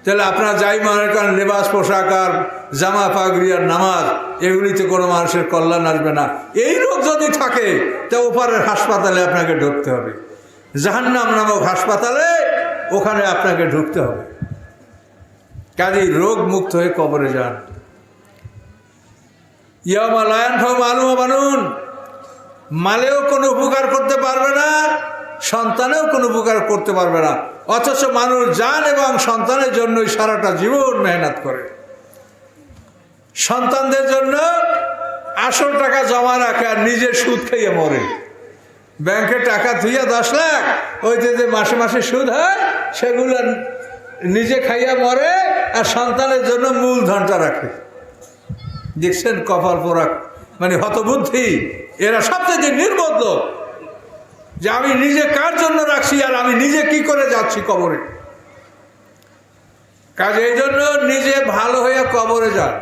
তাহলে আপনারা যাই মনে করেন লেবাস, পোশাক আর জামা, পাগড়ি আর নামাজ, এগুলিতে কোনো মানুষের কল্যাণ আসবে না। এই রোগ যদি থাকে তা ওপারের হাসপাতালে আপনাকে ঢুকতে হবে, জাহান্নাম নামক হাসপাতালে, ওখানে আপনাকে ঢুকতে হবে। কাজেই রোগ মুক্ত হয়ে কবরে যান। ইয়াউমা লা ইয়ানফাউ মালুন ওয়া বানুন, মালেও কোনো উপকার করতে পারবে না, সন্তানেও কোনো উপকার করতে পারবে না, অথচ মানুষ জান এবং সন্তানের জন্যই সারাটা জীবন মেহনত করে। সন্তানদের জন্য আসল টাকা জমা রাখে আর নিজে সুদ খাইয়ে মরে। ব্যাংকে টাকা ধুইয়া 10 লাখ, ওই যে মাসে মাসে সুদ হয় সেগুলো নিজে খাইয়া মরে, আর সন্তানের জন্য মূলধনটা রাখে। দেখছেন কপাল পোড়া, মানে হতবুদ্ধি এরা সবচেয়ে নির্বোধ লোক, যে আমি নিজে কার জন্য রাখছি আর আমি নিজে কি করে যাচ্ছি কবরে। কাজে এই জন্য নিজে ভালো হয়ে কবরে যান।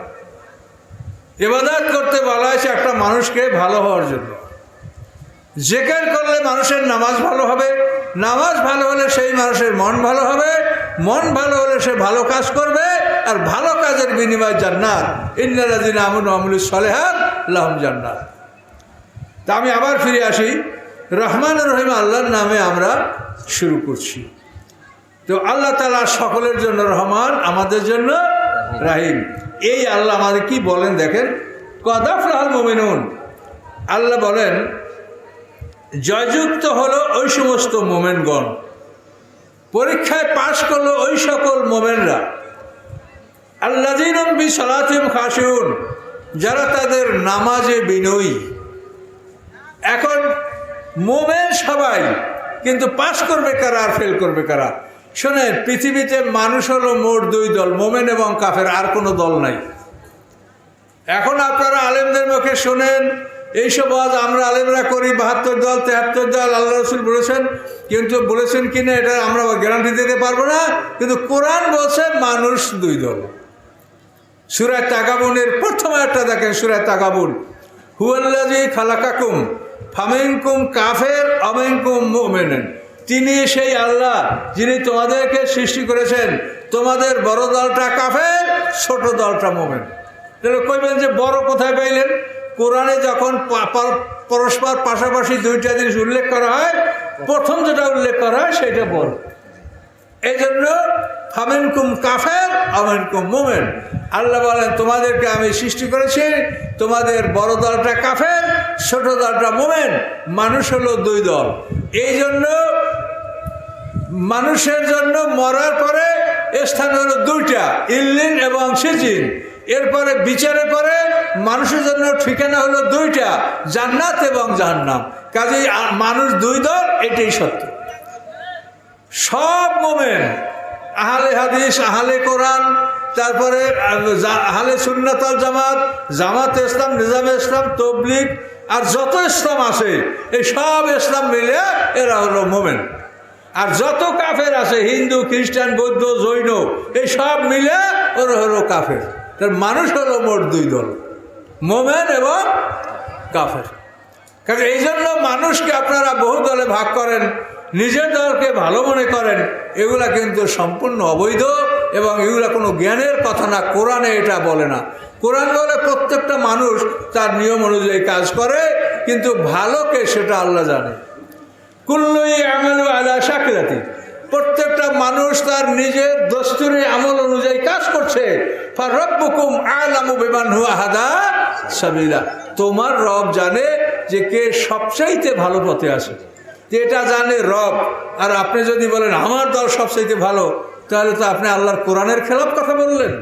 ইবাদত করতে বলা হয়েছে একটা মানুষকে ভালো হওয়ার জন্য। জিকির করলে মানুষের নামাজ ভালো হবে, নামাজ ভালো হলে সেই মানুষের মন ভালো হবে, মন ভালো হলে সে ভালো কাজ করবে, আর ভালো কাজের বিনিময় জান্নাত। ইন্নাল্লাযীনা আমানু ওয়া আমিলুস সালিহাত লাহুম জান্নাত। তা আমি আবার ফিরে আসি, রহমান রহিম আল্লাহর নামে আমরা শুরু করছি। তো আল্লাহ তাআলা সকলের জন্য রহমান, আমাদের জন্য রাহিম। এই আল্লাহ আমাদের কি বলেন দেখেন, কদ আফলাহাল মুমিনুন। আল্লাহ বলেন জয়যুক্ত হলো ওই সমস্ত মোমেনগণ, পরীক্ষায় পাশ করলো ওই সকল মোমেনরা, আল্লাযীনা ফি সালাতিহিম খাশিউন, যারা তাদের নামাজে বিনয়ী। এখন মোমেন সবাই, কিন্তু পাশ করবে কারা আর ফেল করবে কারা? শোনেন, পৃথিবীতে মানুষ হলো মোট 2 দল, মোমেন এবং কাফের, আর কোনো দল নাই। এখন আপনারা আলেমদের মুখে শোনেন এইসব আজ আমরা আলেমরা করি 72 দল 73 দল, আল্লাহ রাসূল বলেছেন, কিন্তু বলেছেন কিনা এটা আমরা গ্যারান্টি দিতে পারবো না, কিন্তু কোরআন বলছে মানুষ 2 দল। সূরা তাগাবুনের প্রথম একটা দেখেন, সূরা তাগাবুন, হুয়াল্লাযী খালাকাকুম ফামিনকুম কাফের ওয়া মিনকুম মুমিনুন। তিনি সেই আল্লাহ যিনি তোমাদেরকে সৃষ্টি করেছেন, তোমাদের বড় দলটা কাফের, ছোট দলটা মুমিন। তাহলে কইবেন যে বড় কোথায় পাইলেন? কোরআনে যখন পরস্পর পাশাপাশি 2টা জিনিস উল্লেখ করা হয়, প্রথম যেটা উল্লেখ করা হয় সেটা বড়। এই জন্য ফামিনকুম কাফের ওয়া মিনকুম মুমিন। আল্লাহ বলেন তোমাদেরকে আমি সৃষ্টি করেছি, তোমাদের বড় দলটা কাফের, ছোট দলটা মুমিন। মানুষ হলো 2 দল। এই জন্য মানুষের জন্য মরার পরে স্থান হলো দুইটা, ইল্লিন এবং সিজিন। এরপরে বিচারের পরে মানুষের জন্য ঠিকানা হলো দুইটা, জান্নাত এবং জাহান্নাম। কাজেই মানুষ দুই দল, এটাই সত্য। সব মোমেন, আহলে হাদিস, আহলে কোরআন, তারপরে আহলে সুন্নাত ওয়াল জামাত, জামাত ইসলাম, নিজামে ইসলাম, তবলিগ, আর যত ইসলাম আছে এই সব ইসলাম মিলে এরা হলো মোমেন। আর যত কাফের আছে, হিন্দু, খ্রিস্টান, বৌদ্ধ, জৈন, এই সব মিলে ওরা হলো কাফের। তার মানুষ হলো মোট দুই দল, মোমেন এবং কাফের। কারণ এই জন্য মানুষকে আপনারা বহু দলে ভাগ করেন, নিজের দলকে ভালো মনে করেন, এগুলা কিন্তু সম্পূর্ণ অবৈধ এবং এগুলা কোনো জ্ঞানের কথা না। কোরআনে এটা বলে না। কোরআন বলে প্রত্যেকটা মানুষ তার নিয়ম অনুযায়ী কাজ করে, কিন্তু ভালোকে সেটা আল্লাহ জানে। কুল্লুই আমালু আলা শাকিরাতি, প্রত্যেকটা মানুষ তার নিজের দস্তুরে আমল অনুযায়ী কাজ করছে। ফারাব্বুকুম আ'লামু বিমান হুয়া হাদা সাবিলা, তোমার রব জানে যে কে সবচাইতে ভালো পথে আছে, এটা জানে রব। আর আপনি যদি বলেন আমার দল সবচাইতে ভালো, তাহলে তো আপনি আল্লাহর কোরআনের খেলাফ কথা বললেন।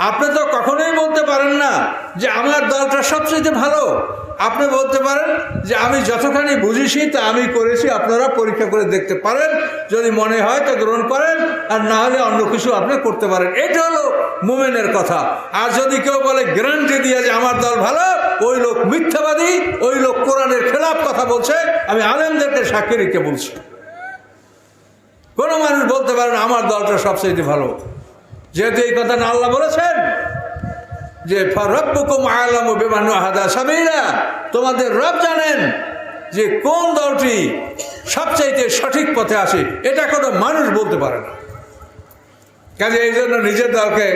আপনি তো কখনোই বলতে পারেন না যে আমার দলটা সবচেয়ে ভালো। আপনি বলতে পারেন যে আমি যতখানি বুঝেছি তা আমি করেছি, আপনারা পরীক্ষা করে দেখতে পারেন, যদি মনে হয় তো গ্রহণ করেন, আর না হলে অন্য কিছু আপনি করতে পারেন। এটা হলো মুমিনের কথা। আর যদি কেউ বলে গ্যারান্টি দিয়ে যে আমার দল ভালো, ওই লোক মিথ্যাবাদী, ওই লোক কোরআনের খেলাফ কথা বলছে। আমি আলেমদেরকে সাক্ষী রেখে বলছি, কোনো মানুষ বলতে পারেন আমার দলটা সবচেয়ে ভালো, যেহেতু এই কথা না আল্লাহ বলেছেন যে ফারাব্বুকুম আ'লামু বিমান হুয়া আহদা সাবিলা, তোমাদের রব জানেন যে কোন দলটি সবচাইতে সঠিক পথে আসে। এটা কোনো মানুষ বলতে পারে না। কাজে এই জন্য নিজের দলকে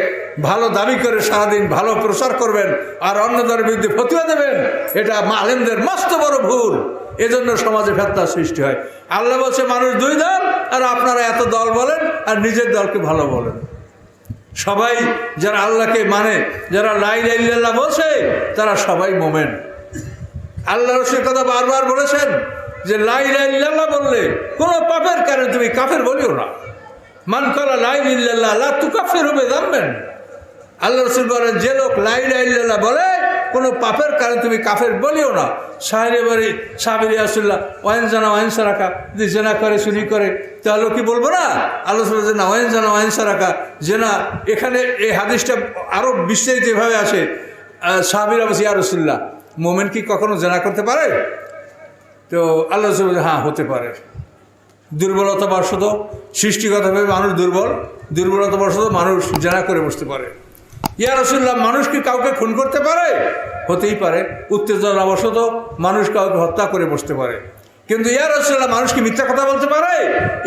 ভালো দাবি করে সারাদিন ভালো প্রচার করবেন আর অন্য দলের বিরুদ্ধে ফতোয়া দেবেন, এটা আলেমদের মস্ত বড় ভুল। এজন্য সমাজে ফেতনার সৃষ্টি হয়। আল্লাহ বলছে মানুষ দুই দল, আর আপনারা এত দল বলেন আর নিজের দলকে ভালো বলেন। সবাই যারা আল্লাহকে মানে, যারা লা ইলাহা ইল্লাল্লাহ বলছে, তারা সবাই মোমেন। আল্লাহ রাসূল কথা বারবার বলেছেন যে লা ইলাহা ইল্লাল্লাহ বললে কোনো পাপের কারণে তুমি কাফের বলিও না। মান ক্বালা লা ইলাহা ইল্লাল্লাহ লা তুকাফিরু বিযামবিন। আল্লাহ রাসূল বলেন যে লোক লা ইলাহা ইল্লাল্লাহ বলে কোনো পাপের কারণে তুমি কাফের বলিও না। সাহাবী রাসূলুল্লাহ ওয়াইন জানা ওয়াইন সারাকা, যদি জেনা করে, চুরি করে, তাহলে কি বলবো না? আল্লাহ রাসূল বলেন ওয়াইন জানা ওয়াইন সারাকা, জেনা। এখানে এই হাদিসটা আরো বিস্তারিতভাবে আসে। সাহাবীরা বলছে ইয়া রাসূলুল্লাহ, মুমিন কি কখনো জেনা করতে পারে? তো আল্লাহ রাসূল বলেন হ্যাঁ, হতে পারে। দুর্বলতা বশত, সৃষ্টিগতভাবে মানুষ দুর্বল, দুর্বলতা বশত মানুষ জেনা করে বসতে পারে। ইয়া রাসূলুল্লাহ, মানুষ কি কাউকে খুন করতে পারে? হতেই পারে। উত্তেজনাবশত মানুষ কাউকে হত্যা করে বসতে পারে। কিন্তু ইয়া রাসূলুল্লাহ, মানুষ কি মিথ্যা কথা বলতে পারে?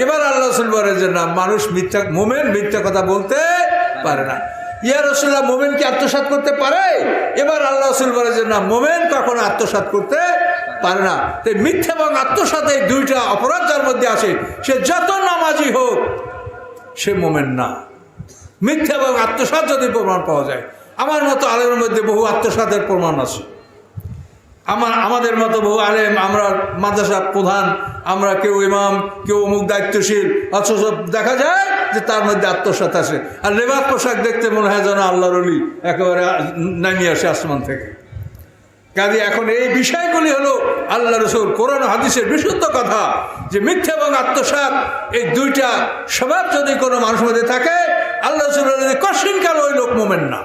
এবার আল্লাহ রাসূল বলেন যে না, মানুষ মুমিন মিথ্যা কথা বলতে পারে না। ইয়া রাসূলুল্লাহ, মুমিন কি আত্মসাৎ করতে পারে? এবার আল্লাহ রাসূল বলেন যে না, মুমিন কখনো আত্মসাৎ করতে পারে না। তাই মিথ্যা এবং আত্মসাৎ এই দুইটা অপরাধ যার মধ্যে আছে, সে যত নামাজি হোক সে মুমিন না। মিথ্যা এবং আত্মসাৎ যদি প্রমাণ পাওয়া যায়, আমার মতো আলেমের মধ্যে বহু আত্মসাতের প্রমাণ আছে। আমাদের মতো বহু আলেম, আমরা মাদ্রাসা প্রধান, আমরা কেউ ইমাম, কেউ অমুক দায়িত্বশীল, অথচ দেখা যায় যে তার মধ্যে আত্মসাৎ আছে। আর লেবাস পোশাক দেখতে মনে হয় যেন আল্লাহর ওলি একেবারে নামিয়ে আসে আসমান থেকে। কাজে এখন এই বিষয়গুলি হলো আল্লাহ রাসূল কোরআন হাদিসের বিশুদ্ধ কথা, যে মিথ্যা এবং আত্মসাৎ এই দুইটা স্বভাব যদি কোনো মানুষের মধ্যে থাকে, আল্লাহ রাসূল যদি কশিনকাল ওই লোক মুমিন না,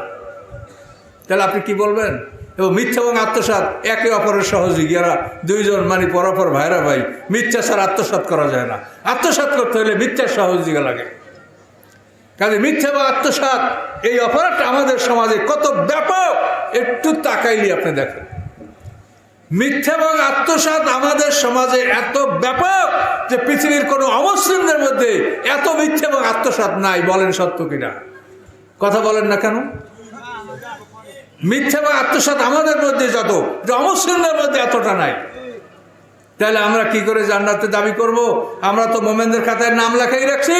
তাহলে আপনি কি বলবেন? এবং মিথ্যা এবং আত্মসাৎ একে অপরের সহযোগী, এরা দুইজন মানে পরপর ভাইরা ভাই। মিথ্যা ছাড়া আত্মসাৎ করা যায় না। আত্মসাৎ করতে হলে মিথ্যার সহযোগিতা লাগে। কাজে মিথ্যা এবং আত্মসাৎ এই অপরাধটা আমাদের সমাজে কত ব্যাপক, একটু তাকাইলে আপনি দেখেন। মিথ্যা এবং আত্মসাৎ আমাদের সমাজে এত ব্যাপক যে পৃথিবীর কোনো অমুসলিমদের মধ্যে এত মিথ্যা এবং আত্মসাৎ নাই। বলেন সত্য কিনা? কথা বলেন না কেন? মিথ্যা এবং আত্মসাৎ আমাদের মধ্যে যত, অমুসলিমদের মধ্যে এতটা নাই। তাহলে আমরা কি করে জান্নাতে দাবি করব? আমরা তো মোমেনদের খাতায় নাম লেখাই রাখছি,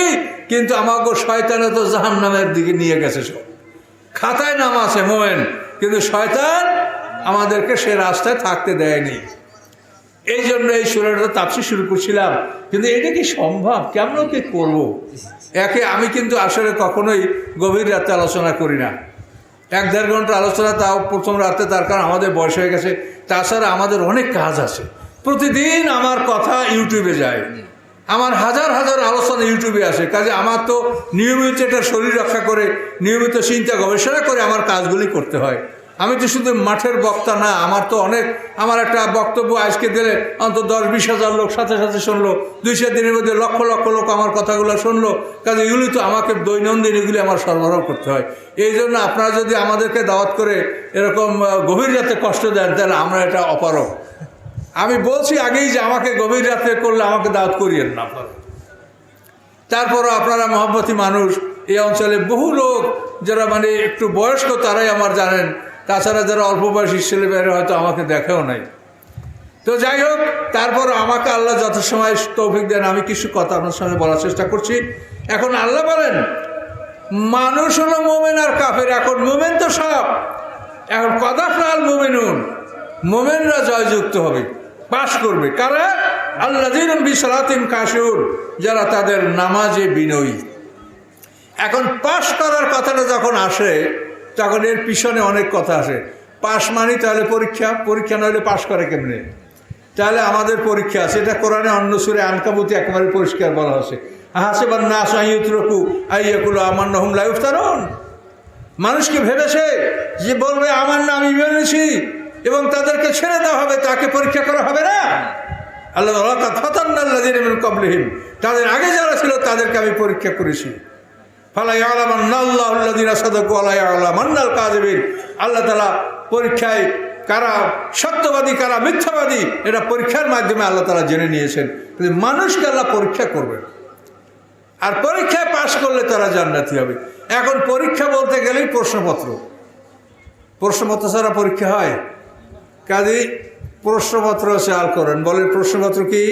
কিন্তু আমাকে শয়তানে তো জাহান্নামের দিকে নিয়ে গেছে। সব খাতায় নাম আছে মোমেন, কিন্তু শয়তান আমাদেরকে সে রাস্তায় থাকতে দেয়নি। এই জন্য এই সূরাটা তাফসীর শুরু করছিলাম, কিন্তু এটা কি সম্ভব? কেমন কি করবো? আমি কিন্তু আসলে কখনোই গভীর রাতে আলোচনা করি না, 1-1.5 ঘন্টা আলোচনা, তাও প্রথম রাতে, তার কারণ আমাদের বয়স হয়ে গেছে। তাছাড়া আমাদের অনেক কাজ আছে। প্রতিদিন আমার কথা ইউটিউবে যায়, আমার হাজার হাজার আলোচনা ইউটিউবে আসে। কাজে আমার তো নিয়মিত এটা শরীর রক্ষা করে, নিয়মিত চিন্তা গবেষণা করে আমার কাজগুলি করতে হয়। আমি তো শুধু মাঠের বক্তা না, আমার একটা বক্তব্য আজকে দিলে অন্তত 10-20 হাজার লোক সাথে সাথে শুনলো, 2-4 দিনের মধ্যে লক্ষ লক্ষ লোক আমার কথাগুলো শুনলো। কাজে এগুলি তো আমাকে দৈনন্দিন এগুলি আমার সরবরাহ করতে হয়। এই জন্য আপনারা যদি আমাদেরকে দাওয়াত করে এরকম গভীর রাতে কষ্ট দেন, তাহলে আমরা এটা অপারগ। আমি বলছি আগেই যে আমাকে গভীর রাতে করলে আমাকে দাওয়াত করিয়েন না আপনারা। তারপরও আপনারা মহব্বতী মানুষ, এই অঞ্চলে বহু লোক যারা মানে একটু বয়স্ক তারাই আমার জানেন, তাছাড়া যারা অল্প বয়সী ছেলেমেয়েরা হয়তো আমাকে দেখেও নাই। তো যাই হোক, তারপর আমাকে আল্লাহ যত সময় তৌফিক দেন আমি কিছু কথা আপনার সামনে বলার চেষ্টা করছি। এখন আল্লাহ বলেন মানুষ হলো মোমেন আর কাফের। এখন মোমেন তো সব, এখন কদাফলাল মোমেনুন, মোমেনরা জয়যুক্ত হবে, পাশ করবে। কারা? আল্লাযীনা বিসালাতিহিম খাশিউন, যারা তাদের নামাজে বিনয়ী। এখন পাশ করার কথাটা যখন আসে তখন এর পিছনে অনেক কথা আসে। পাশ মানি তাহলে পরীক্ষা নইলে পাশ করে কেমনে? তাহলে আমাদের পরীক্ষা আছে, এটা কোরআনে অন্য সূরা আনকাবুতে একেবারে পরিষ্কার বলা আছে। হাসিবান নাস আন ইউতরাকু আইয়াকুলু আমান্না হুম লা ইফতানুন। মানুষকে ভেবেছে যে বলবে আমার নাম ঈমান এনেছি এবং তাদেরকে ছেড়ে দেওয়া হবে, তাকে পরীক্ষা করা হবে না। আল্লাহ লাকাদ ফাতান্নাল্লাযীনা মিন ক্বাবলিহিম, তাদের আগে যারা ছিল তাদেরকে আমি পরীক্ষা করেছি। ফালা ইয়ালামান্নাল্লাহু আল্লাযীনা সাদাকু ওয়া লা ইয়ালামান্নাল কাযিবিন। আল্লাহ তাআলা পরীক্ষায় কারা সত্যবাদী কারা মিথ্যাবাদী এটা পরীক্ষার মাধ্যমে আল্লাহ তাআলা জেনে নিয়েছেন। মানুষকে আল্লাহ পরীক্ষা করবেন, আর পরীক্ষায় পাশ করলে তারা জান্নাতি হবে। এখন পরীক্ষা বলতে গেলেই প্রশ্নপত্র ছাড়া পরীক্ষা হয়? কাজেই প্রশ্নপত্র আছে আল কোরআন। বলেন প্রশ্নপত্র কি?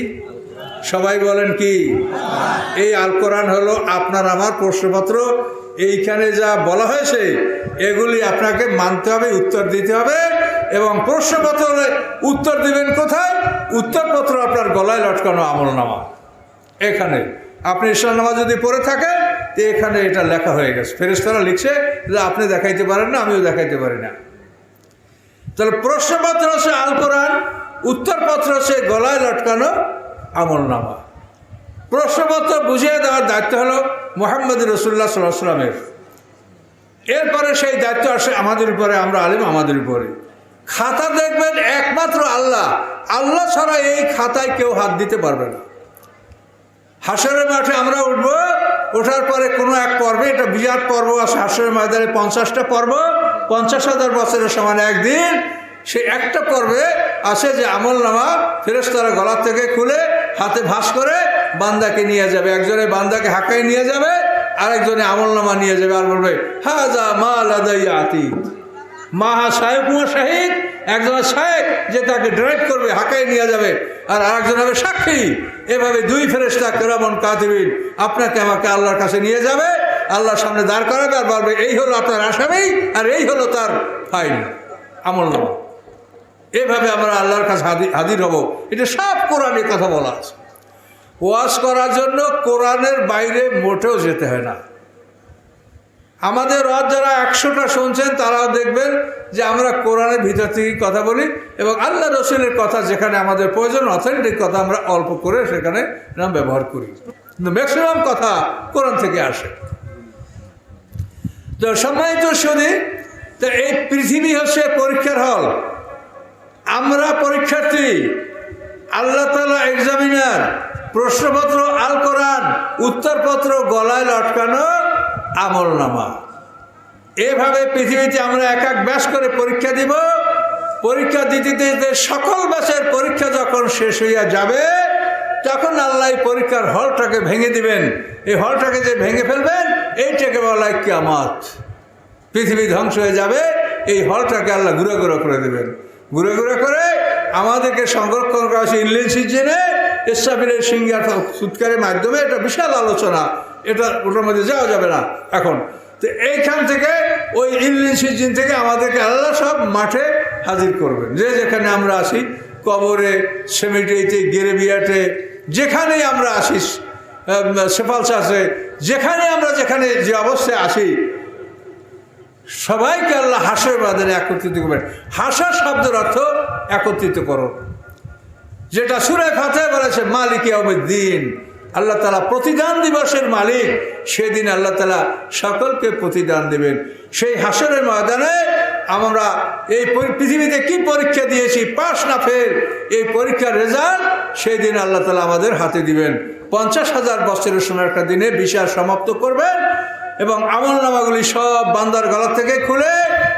সবাই বলেন কি? এই আল কোরআন হলো আপনার আমার প্রশ্নপত্র। এইখানে যা বলা হয়েছে এগুলি আপনাকে মানতে হবে, উত্তর দিতে হবে। এবং প্রশ্নপত্র উত্তর দিবেন কোথায়? উত্তরপত্র আপনার গলায় লটকানো আমলনামা। এখানে আপনি ইশরার নামাজ যদি পড়ে থাকেন, তো এখানে এটা লেখা হয়ে গেছে, ফেরেশতারা লিখছে যে আপনি দেখাইতে পারেন না, আমিও দেখাইতে পারি না। তাহলে প্রশ্নপত্র হচ্ছে আল কোরআন, উত্তরপত্র হচ্ছে গলায় লটকানো আমলনামা। প্রশ্নপত্র বুঝিয়ে দেওয়ার দায়িত্ব হলো মুহাম্মদ রাসূলুল্লাহ সাল্লাল্লাহু আলাইহি ওয়াসাল্লামের। এরপরে সেই দায়িত্ব আসে আমাদের উপরে, আমরা আলিম আমাদের উপরে। খাতা দেখবেন একমাত্র আল্লাহ ছাড়া এই খাতায় কেউ হাত দিতে পারবে না। হাশরের মাঠে আমরা উঠব, ওঠার পরে কোনো এক পর্বে, এটা বিরাট পর্ব আছে হাশরের ময়দানে, 50টা পর্ব, 50,000 বছরের সমান একদিন। সে একটা পর্বে আছে যে আমলনামা ফেরেশতারা গলা থেকে খুলে হাতে ভাঁজ করে বান্দাকে নিয়ে যাবে। একজনে বান্দাকে হাঁকায় নিয়ে যাবে, আরেকজনে আমলনামা নিয়ে যাবে আর বলবে হাযা মা লাদাইয়া আতীত। মাহা সাহেব শাহিদ, একজন সাহেব যে তাকে ড্রাইভ করবে, হাঁকায় নিয়ে যাবে, আর আরেকজন হবে সাক্ষী। এভাবে 2 ফেরেশতা কিরামান কাতিবিন আপনাকে আমাকে আল্লাহর কাছে নিয়ে যাবে, আল্লাহর সামনে দাঁড় করাবে আর বলবে এই হলো আপনার আসামি আর এই হলো তার ফাইল, আমলনামা। এভাবে আমরা আল্লাহর কাছে হাজির হব। এটা সব কোরআনে কথা বলা আছে। ওয়াজ করার জন্য কোরআনের বাইরে মোটেও যেতে হয় না। আমাদের ওয়াজ যারা 100টা শুনছেন তারাও দেখবেন যে আমরা কোরআনের ভিতর থেকে কথা বলি এবং আল্লাহ রসুলের কথা যেখানে আমাদের প্রয়োজন, অথেন্টিক কথা আমরা অল্প করে সেখানে নাম ব্যবহার করি, কিন্তু ম্যাক্সিমাম কথা কোরআন থেকে আসে। তো সম্মানিত শুনি, তো এই পৃথিবী হচ্ছে পরীক্ষার হল। আমরা পরীক্ষার্থী, আল্লাহ তাআলা এক্সামিনার। প্রশ্নপত্র আল কোরআন, উত্তরপত্র গলায় লটকানো আমলনামা। এভাবে পৃথিবীতে আমরা এক এক ব্যাচ করে পরীক্ষা দিব। পরীক্ষা দিতে দিতে সকল ব্যাচের পরীক্ষা যখন শেষ হইয়া যাবে, তখন আল্লাহ পরীক্ষার হলটাকে ভেঙে দিবেন। এই হলটাকে যে ভেঙে ফেলবেন এইটাকে বলা হয় কিয়ামত। পৃথিবী ধ্বংস হয়ে যাবে, এই হলটাকে আল্লাহ ঘুরে ঘুরে করে দেবেন। ঘুরে ঘুরে করে আমাদেরকে সংরক্ষণ করা হয়েছে ইল্লিন সিজ্জিনে, ইসরাফিলের সিংহার সুৎকারের মাধ্যমে। এটা বিশাল আলোচনা, এটা ওটার মধ্যে যাওয়া যাবে না এখন। তো এইখান থেকে ওই ইল্লিন সিজ্জিন থেকে আমাদেরকে আল্লাহ সব মাঠে হাজির করবেন। যে যেখানে আমরা আসি, কবরে, সেমিটেরিতে, গেরেবিয়াটে, যেখানেই আমরা আসি, সেফালস আছে, যেখানে আমরা যেখানে যে অবস্থায় আসি সবাইকে আল্লাহ হাসরের ময়দানে একত্রিত করবেন। হাসর শব্দের অর্থ একত্রিত করো, যেটা সূরা ফাতিহা বলেছে মালিক ইয়াউমিদ্দিন, আল্লাহ তাআলা প্রতিদান দিবসের মালিক। সেদিন আল্লাহ তাআলা সকলকে প্রতিদান দেবেন। সেই হাসরের ময়দানে আমরা এই পৃথিবীতে কি পরীক্ষা দিয়েছি, পাস না ফেল, এই পরীক্ষার রেজাল্ট সেই দিন আল্লাহ তাআলা আমাদের হাতে দিবেন। 50,000 বছরের সময় একটা দিনে বিচার সমাপ্ত করবেন এবং আমলনামাগুলি সব বান্দার গলা থেকে খুলে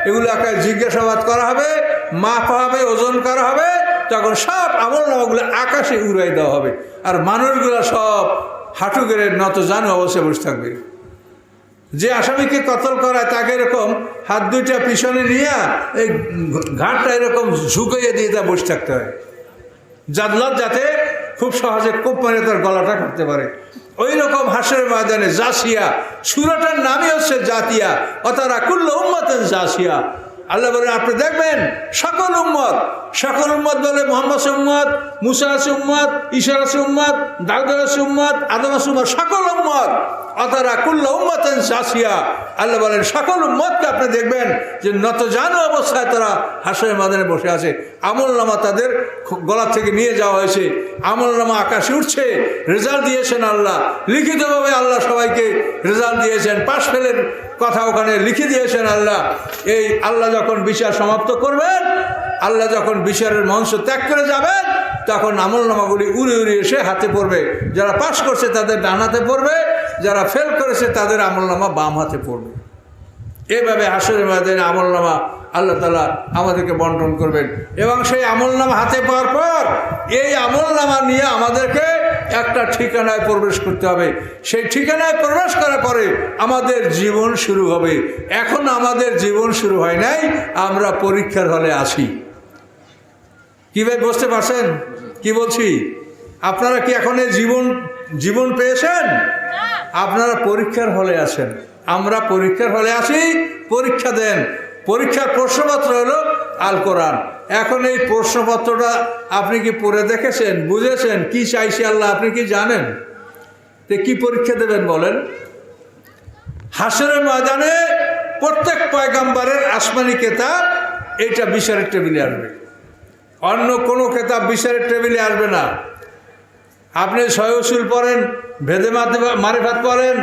এগুলো একটা জিজ্ঞাসাবাদ করা হবে, মাপা হবে, ওজন করা হবে। তখন সব আমলনামাগুলো আকাশে উড়াই দেওয়া হবে, আর মানুষগুলো সব হাঁটু গেড়ে নত জানু অবশ্যই বসে থাকবে। যে আসামিকে কতল করায় তাকে এরকম হাত দুইটা পিছনে নিয়ে এই ঘাটটা এরকম ঝুঁকিয়ে দিয়ে তা বসে থাকতে হয়, যাতে খুব সহজে কোপ মেরে তার গলাটা কাটতে পারে। ওই রকম হাসরের ময়দানে জাসিয়া, সূরাটার নামই হচ্ছে জাতিয়া, অতারা কুল্লু উম্মাতিন জাসিয়া। আল্লাহ বলেন আপনি দেখবেন সকল উম্মত বলে মুহাম্মদ উম্মত, মুসা আছে উম্মত, ঈসা আছে উম্মত, দাউদ আছে উম্মত, আদম আছে উম্মত, সকল উম্মত অতারা কুল্লু উম্মাতিন জাসিয়া। আল্লাহ বলেন সকল উম্মতকে আপনি দেখবেন যে নতজানু অবস্থায় তারা হাসরের ময়দানে বসে আছে। আমলনামা তাদের গলা থেকে নিয়ে যাওয়া হয়েছে, আমলনামা আকাশে উঠছে, রেজাল্ট দিয়েছেন আল্লাহ, লিখিতভাবে আল্লাহ সবাইকে রেজাল্ট দিয়েছেন, পাশ ফেলের কথা ওখানে লিখে দিয়েছেন আল্লাহ। এই আল্লাহ যখন বিচার সমাপ্ত করবেন, আল্লাহ যখন বিচারের মঞ্চ ত্যাগ করে যাবেন, তখন আমলনামাগুলি উড়ে উড়ে এসে হাতে পড়বে। যারা পাশ করছে তাদের ডান হাতে পড়বে, যারা ফেল করেছে তাদের আমলনামা বাম হাতে পড়বে। এভাবে হাসরের ময়দানে আমলনামা আল্লাহ তাআলা আমাদেরকে বন্টন করবেন এবং সেই আমলনামা হাতে পাওয়ার পর এই আমলনামা নিয়ে আমাদেরকে একটা ঠিকানায় প্রবেশ করতে হবে। সেই ঠিকানায় প্রবেশ করার পরে আমাদের জীবন শুরু হবে। এখন আমাদের জীবন শুরু হয় নাই, আমরা পরীক্ষার হলে আসি। কি ভাই বুঝতে পারছেন কি বলছি? আপনারা কি এখন এই জীবন পেয়েছেন? আপনারা পরীক্ষার হলে আসেন, আমরা পরীক্ষার হলে আসি, পরীক্ষা দেন। পরীক্ষার প্রশ্নপত্র হলো আল কোরআন। এখন এই প্রশ্নপত্রটা আপনি কি পড়ে দেখেছেন, বুঝেছেন কি চাইছে আল্লাহ? আপনি কি জানেন? তো কি পরীক্ষা দেবেন বলেন? হাসরের ময়দানে প্রত্যেক পয়গাম্বরের আসমানি কেতাব এইটা বিচারের টেবিলে আসবে, অন্য কোনো কেতাব বিচারের টেবিলে আসবে না। আপনি সহিহ উসুল পড়েন, ভেদে মারিফাত পড়েন,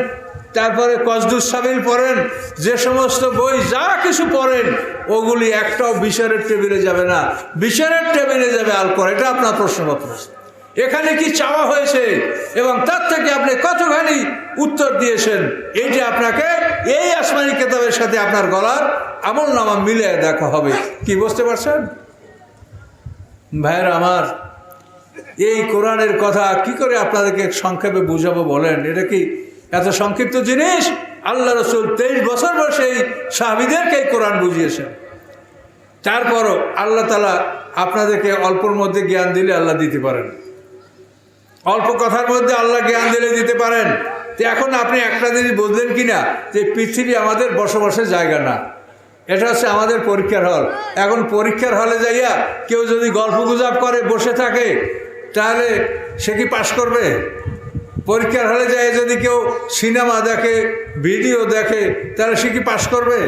তারপরে কসদুস সাবিল পড়েন, যে সমস্ত বই যা কিছু পড়েন ওগুলি একটাও বিচারের টেবিলে যাবে না। বিচারের টেবিলে যাবে আল কোরআন। এটা আপনার প্রশ্নপত্র, এখানে কি চাওয়া হয়েছে এবং তার থেকে আপনি কতখানি উত্তর দিয়েছেন, এইটা আপনাকে এই আসমানি কেতাবের সাথে আপনার গলার আমলনামা মিলে দেখা হবে। কি বুঝতে পারছেন ভাইয়েরা আমার? এই কোরআনের কথা কি করে আপনাদেরকে সংক্ষেপে বুঝাবো বলেন? এটা কি এত সংক্ষিপ্ত জিনিস? আল্লাহ রসুল 23 বছর বয়সে এই সাহাবীদেরকে এই কোরআন বুঝিয়েছেন। তারপরও আল্লাহ তাআলা আপনাদেরকে অল্পর মধ্যে জ্ঞান দিলে আল্লাহ দিতে পারেন, অল্প কথার মধ্যে আল্লাহ জ্ঞান দিলে দিতে পারেন। তো এখন আপনি একটা জিনিস বুঝলেন কিনা যে পৃথিবী আমাদের বসবাসের জায়গা না, এটা হচ্ছে আমাদের পরীক্ষার হল। এখন পরীক্ষার হলে যাইয়া কেউ যদি গল্প গুজব করে বসে থাকে তাহলে সে কি পাশ করবে? পরীক্ষার হলে যায় যদি কেউ সিনেমা দেখে, ভিডিও দেখে, তাহলে সে কি পাশ করবে?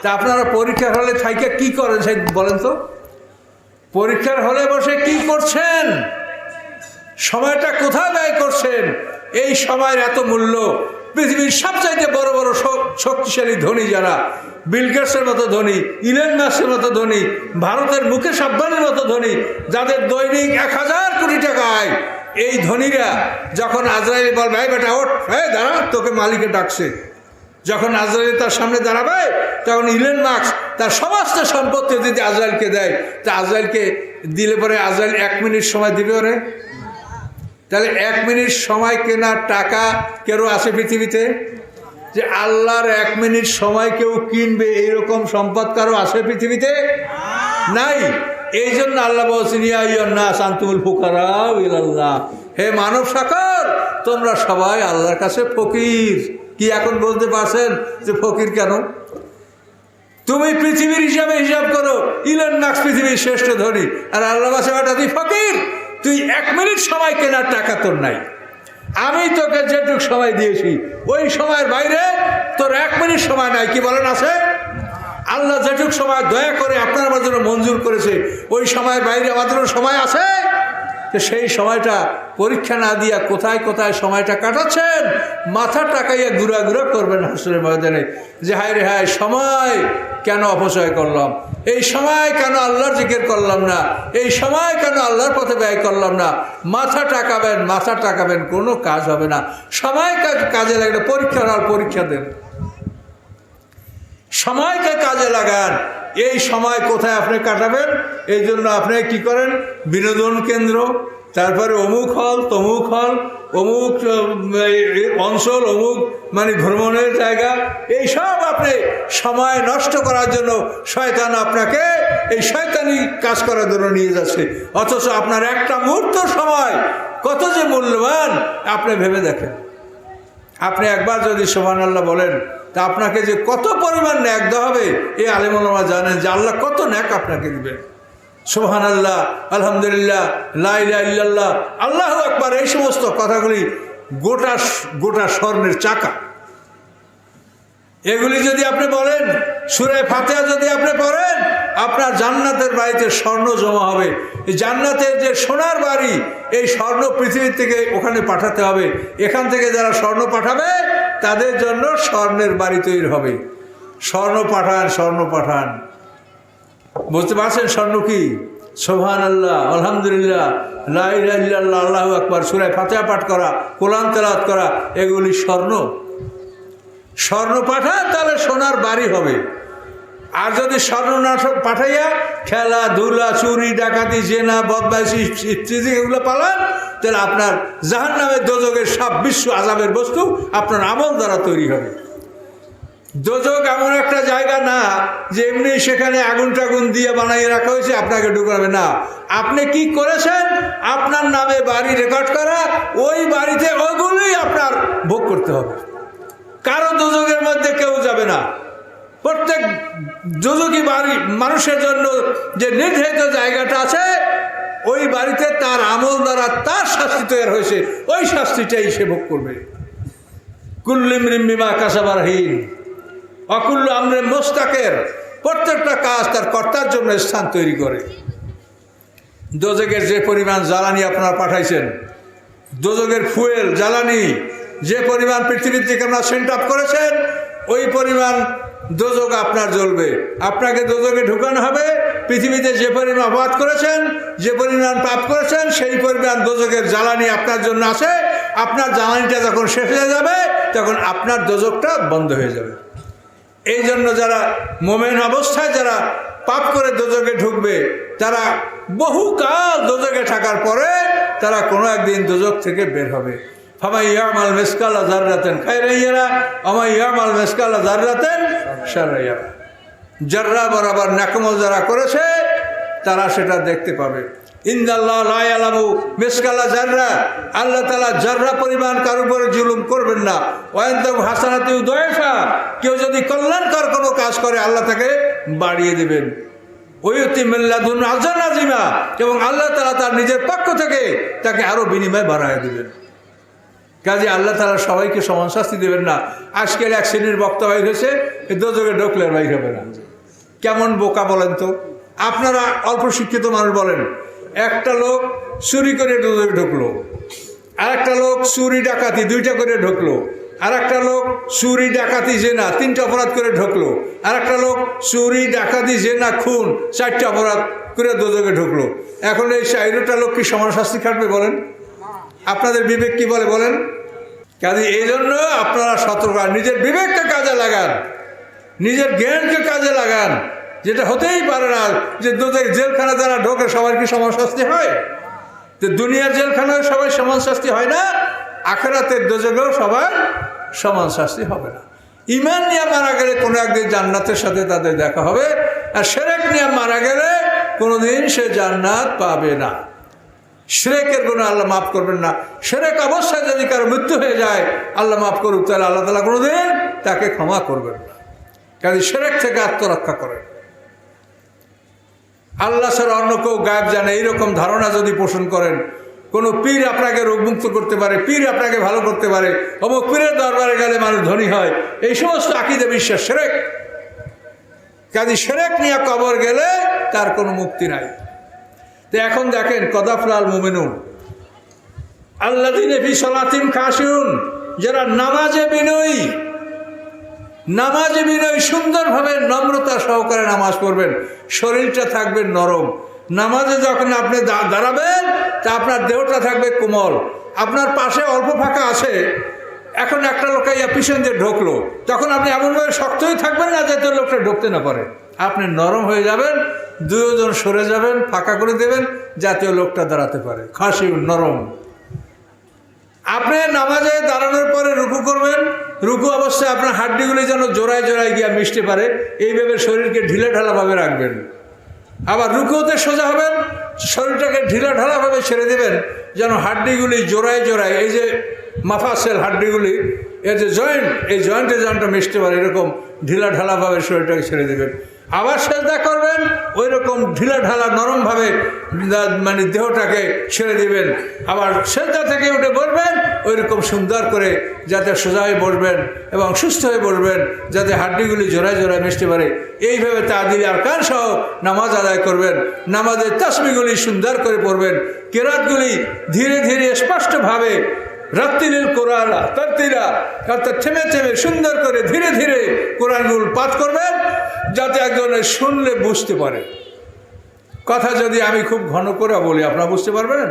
তা আপনারা পরীক্ষার হলে থাইকে কি করেন সেই বলেন তো? পরীক্ষার হলে বসে কি করছেন? সময়টা কোথায় ব্যয় করছেন? এই সময়ের এত মূল্য। পৃথিবীর সবচাইতে বড় বড় শক্তিশালী ধনী যারা, বিল গেটসের মতো ধনী, ইলন মাস্কের মতো ধনী, ভারতের মুকেশ আম্বানির মতো ধনী, যাদের দৈনিক 1000 কোটি টাকা আয়, এই ধনীরা যখন আজরাইল বলবে এই বেটা ওঠ, দাঁড়া, তোকে মালিকে ডাকছে, যখন আজরাইল তার সামনে দাঁড়াবে তখন ইলন মাস্ক তার সমস্ত সম্পত্তি যদি আজরাইলকে দেয়, তা আজরাইলকে দিলে পরে আজরাইল 1 মিনিট সময় দিবে ওরে? তাহলে 1 মিনিট সময় কেনার টাকা কেউ আছে পৃথিবীতে? যে আল্লাহর 1 মিনিট সময় কেউ কিনবে এইরকম সম্পদ কারো আছে পৃথিবীতে? নাই। এই জন্য আল্লাহ বলছেন ইয়া আইয়ুহান নাস আনতুমুল ফুকারা ইলাল্লাহ, হে মানব সকল তোমরা সবাই আল্লাহর কাছে ফকির। কি এখন বলতে পারছেন যে ফকির কেন? তুমি পৃথিবীর হিসাব করো, ইলন মাস্ক পৃথিবীর শ্রেষ্ঠ ধনী, আর আল্লাহ বলছে তুই ফকির, তুই 1 মিনিট সময় কেনার টাকা তোর নাই। আমি তোকে যেটুক সময় দিয়েছি ওই সময়ের বাইরে তোর 1 মিনিট সময় নাই, কি বলেন আছে? আল্লাহ যেটুক সময় দয়া করে আপনার আমার জন্য মঞ্জুর করেছে ওই সময়ের বাইরে আমাদেরও সময় আছে। সেই সময়টা পরীক্ষা না দিয়া কোথায় কোথায় সময়টা কাটাচ্ছেন, মাথা টাকাইয়া ঘুরা ঘুরা করবেন হাসরের ময়দানে যে হায় রে হায়, সময় কেন অপচয় করলাম, এই সময় কেন আল্লাহর জিকির করলাম না, এই সময় কেন আল্লাহর পথে ব্যয় করলাম না। মাথা টাকাবেন, কোনো কাজ হবে না। সময় কাজে লাগলে পরীক্ষা হওয়ার পরীক্ষা দেন, সময়কে কাজে লাগান। এই সময় কোথায় আপনি কাটাবেন, এই জন্য আপনি কি করেন, বিনোদন কেন্দ্র, তারপরে অমুক হল তমুক হল, অমুক অঞ্চল, অমুক মানে ভ্রমণের জায়গা, এই সব আপনি সময় নষ্ট করার জন্য শয়তান আপনাকে এই শয়তানি কাজ করার জন্য নিয়ে যাচ্ছে। অথচ আপনার একটা মুহূর্ত সময় কত যে মূল্যবান আপনি ভেবে দেখেন। আপনি একবার যদি সুবহানাল্লাহ বলেন তা আপনাকে যে কত পরিমাণ ন্যাক দেওয়া হবে এই আলেম ওলামা জানেন যে আল্লাহ কত ন্যাক আপনাকে দিবেন। সুবহানাল্লাহ, আলহামদুলিল্লাহ, লা ইলাহা ইল্লাল্লাহ, আল্লাহু আকবার, এই সমস্ত কথাগুলি গোটা স্বর্ণের চাকা। এগুলি যদি আপনি বলেন, সূরা ফাতিহা যদি আপনি পড়েন, আপনার জান্নাতের বাড়িতে স্বর্ণ জমা হবে। এই জান্নাতের যে সোনার বাড়ি, এই স্বর্ণ পৃথিবীর থেকে ওখানে পাঠাতে হবে। এখান থেকে যারা স্বর্ণ পাঠাবে তাদের জন্য স্বর্ণের বাড়ি তৈরি হবে। স্বর্ণ পাঠান, বুঝতে পারছেন স্বর্ণ কি? সুবহানাল্লাহ, আলহামদুলিল্লাহ, লা ইলাহা ইল্লাল্লাহ, আল্লাহু আকবার, সূরা ফাতিহা পাঠ করা, কোরআন তেলাওয়াত করা, এগুলি স্বর্ণ পাঠান, তাহলে সোনার বাড়ি হবে। আর যদি স্বর্ণ না পাঠাইয়া খেলাধুলা, চুরি ডাকাতি, জেনা, বদমাইশি, এগুলো পালান, তাহলে আপনার জাহান্নামের দোজখের সব বিশ্ব আযাবের বস্তু আপনার আমল দ্বারা তৈরি হবে। দোজখ এমন একটা জায়গা না যে এমনি সেখানে আগুন টাগুন দিয়ে বানাইয়ে রাখা হয়েছে আপনাকে ঢুকাবে না। আপনি কি করেছেন, আপনার নামে বাড়ি রেকর্ড করা, ওই বাড়িতে ওগুলোই আপনার ভোগ করতে হবে। কারো দোজখের মধ্যে কেউ যাবে না। প্রত্যেক দোজখী বাড়ি মানুষের জন্য যে নির্ধারিত জায়গাটা আছে, ওই বাড়িতে তার আমল দ্বারা তার শাস্তি তৈরি হয়েছে, ওই শাস্তিটাই সে ভোগ করবে। কুল্লু ইমরিন বিমা কাসাবা রাহিন অকুল্লু আমরে মুস্তাকির, প্রত্যেকটা কাজ তার কর্তার জন্য স্থান তৈরি করে। দোজখের যে পরিমাণ জ্বালানি আপনারা পাঠাইছেন, দোজখের ফুয়েল জ্বালানি যে পরিমাণ পৃথিবীর থেকে আপনারা সেন্ট আপ করেছেন, ওই পরিমাণ দোজখ আপনার জ্বলবে। আপনাকে দোজখে ঢুকানো হবে। পৃথিবীতে যে পরিমাণ অপরাধ করেছেন, যে পরিমাণ পাপ করেছেন, সেই পরিমাণ দোজখের জ্বালানি আপনার জন্য আছে। আপনার জ্বালানিটা যখন শেষ হয়ে যাবে, তখন আপনার দোজখটা বন্ধ হয়ে যাবে। এই জন্য যারা মোমেন অবস্থায় যারা পাপ করে দোজখে ঢুকবে, তারা বহুকাল দোজখে থাকার পরে তারা কোনো একদিন দোজখ থেকে বের হবে। ফামান ইয়ামাল মিসকালা যাররাতিন খায়রান ইয়ারা ওয়া মান ইয়ামাল মিসকালা যাররাতিন শাররান ইয়ারা। যাররা বরাবর নেকামল যারা করেছে তারা সেটা দেখতে পাবে। ইন্নাল্লাহ লা ইয়ালামু মিসকালা যাররা, আল্লাহ তাআলা যাররা পরিমাণ কারোর উপরে জুলুম করবেন না। ওয়া ইনতাহু হাসানাতু দাইফা, কেউ যদি কল্যাণকর কোনো কাজ করে আল্লাহ তাকে বাড়িয়ে দেবেন। ওয়ুতি মিন লাদুন আজরান আযীমা, এবং আল্লাহ তাআলা তার নিজের পক্ষ থেকে তাকে আরো বিনিময় বাড়ায় দেবেন। কাজে আল্লাহ তাআলা সবাইকে সমান শাস্তি দেবেন না। আজকের এক শ্রেণীর বক্তা বাইর হয়েছে, দোজখে ঢুকলে বাইর হবে না। কেমন বোকা বলেন তো আপনারা, অল্প শিক্ষিত মানুষ বলেন। একটা লোক চুরি করে দোজখে ঢুকলো, আর একটা লোক চুরি ডাকাতি 2টা করে ঢুকলো, আর একটা লোক চুরি ডাকাতি জেনা 3টা অপরাধ করে ঢুকলো, আর একটা লোক চুরি ডাকাতি জেনা খুন 4টা অপরাধ করে দোজখে ঢুকলো। এখন এই 4টা লোক কি সমান শাস্তি খাটবে বলেন? আপনাদের বিবেক কি বলে বলেন? কাজে এই জন্য আপনারা সতর্ক, নিজের বিবেককে কাজে লাগান, নিজের জ্ঞানকে কাজে লাগান। যেটা হতেই পারে না যে দোজখ জেলখানা যারা ঢোকে সবার কি সমান শাস্তি হয়? তো দুনিয়ার জেলখানায় সবাই সমান শাস্তি হয় না, আখিরাতের দোজখেও সবার সমান শাস্তি হবে না। ঈমান নিয়ে মারা গেলে কোনো একদিন জান্নাতের সাথে তাদের দেখা হবে, আর শিরক নিয়ে মারা গেলে কোনোদিন সে জান্নাত পাবে না। শিরকের গুনাহ আল্লাহ মাফ করবেন না। শিরক অবস্থায় যদি কারো মৃত্যু হয়ে যায়, আল্লাহ মাফ করুক, তাহলে আল্লাহ তাআলা কোনোদিন তাকে ক্ষমা করবেন না। কাজে শিরক থেকে আত্মরক্ষা করেন। আল্লাহ ছাড়া অন্য কেউ গায়েব জানে এইরকম ধারণা যদি পোষণ করেন, কোনো পীর আপনাকে রোগমুক্ত করতে পারে, পীর আপনাকে ভালো করতে পারে, অমুক পীরের দরবারে গেলে মানুষ ধনী হয়, এই সমস্ত আকীদা বিশ্বাস শিরক। কাজে শিরক নিয়ে কবর গেলে তার কোনো মুক্তি নাই। তো এখন দেখেন কদাফলাল মুমিনুন আল্লাযীনা ফি সালাতিহিম খাশিউন, যারা নামাজে বিনয়ী, নামাজে বিনয়ী, সুন্দরভাবে নম্রতা সহকারে নামাজ পড়বেন, শরীরটা থাকবে নরম। নামাজে যখন আপনি দাঁড়াবেন তা আপনার দেহটা থাকবে কোমল। আপনার পাশে অল্প ফাঁকা আছে, এখন একটা লোক পিছন দিয়ে ঢোকলো, তখন আপনি এমনভাবে শক্তই থাকবেন না যাতে লোকটা ঢুকতে না পারে। আপনি নরম হয়ে যাবেন, দুজন সরে যাবেন, ফাঁকা করে দেবেন যাতে লোকটা দাঁড়াতে পারে। খাসি নরম। আপনি নামাজে দাঁড়ানোর পরে রুকু করবেন, রুকু অবস্থায় আপনার হাড্ডিগুলি যেন জোড়ায় জোড়ায় গিয়ে মিশতে পারে, এইভাবে শরীরকে ঢিলে ঢালাভাবে রাখবেন। আবার রুকুতে সোজা হবেন, শরীরটাকে ঢিলা ঢালাভাবে ছেড়ে দেবেন যেন হাড্ডিগুলি জোড়ায় জোড়ায়, এই যে মাফাসেল হাড্ডিগুলি, এর যে জয়েন্ট, এই জয়েন্টে জয়েন্টটা মিশতে পারে, এরকম ঢিলা ঢালাভাবে শরীরটাকে ছেড়ে দেবেন। আবার সেজদা করবেন, ওই রকম ঢিলা ঢালা নরমভাবে মানে দেহটাকে ছেড়ে দিবেন। আবার সেজদা থেকে উঠে বসবেন, ওই রকম সুন্দর করে যাতে সোজা হয়ে বসবেন এবং সুস্থ হয়ে বসবেন, যাতে হাড্ডিগুলি জোড়ায় জোড়ায় মিশতে পারে। এইভাবে তাদিল আরকান সহ নামাজ আদায় করবেন। নামাজের তাসবিহগুলি সুন্দর করে পড়বেন, কেরাতগুলি ধীরে ধীরে স্পষ্টভাবে, রাত্তিলিল কোরআন তারতিলা, অর্থাৎ থেমে থেমে সুন্দর করে ধীরে ধীরে কোরআনগুলো পাঠ করবেন, যাতে একজনের শুনলে বুঝতে পারে। কথা যদি আমি খুব ঘন করে বলি আপনারা বুঝতে পারবেন।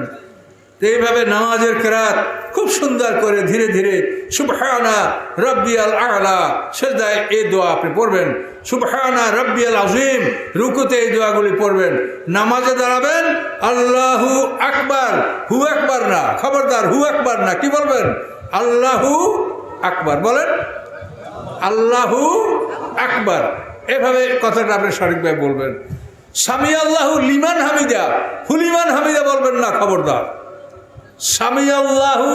তো এইভাবে নামাজের কেরাত খুব সুন্দর করে ধীরে ধীরে সুবহানা রাব্বিয়াল আ'লা, সেজদায় এই দোয়া আপনি পড়বেন। সুবহানা রাব্বিয়াল আযীম, রুকুতে এই দোয়াগুলি পড়বেন। নামাজে দাঁড়াবেন, আল্লাহু আকবার, হু আকবার না, খবরদার হু আকবার না, কি বলবেন? আল্লাহু আকবার বলেন, আল্লাহু আকবার, এভাবে কথাটা আপনি সঠিকভাবে বলবেন। সামি আল্লাহু লিমান হামিদা, হুলিমান হামিদা বলবেন না, খবরদার। সামি আল্লাহু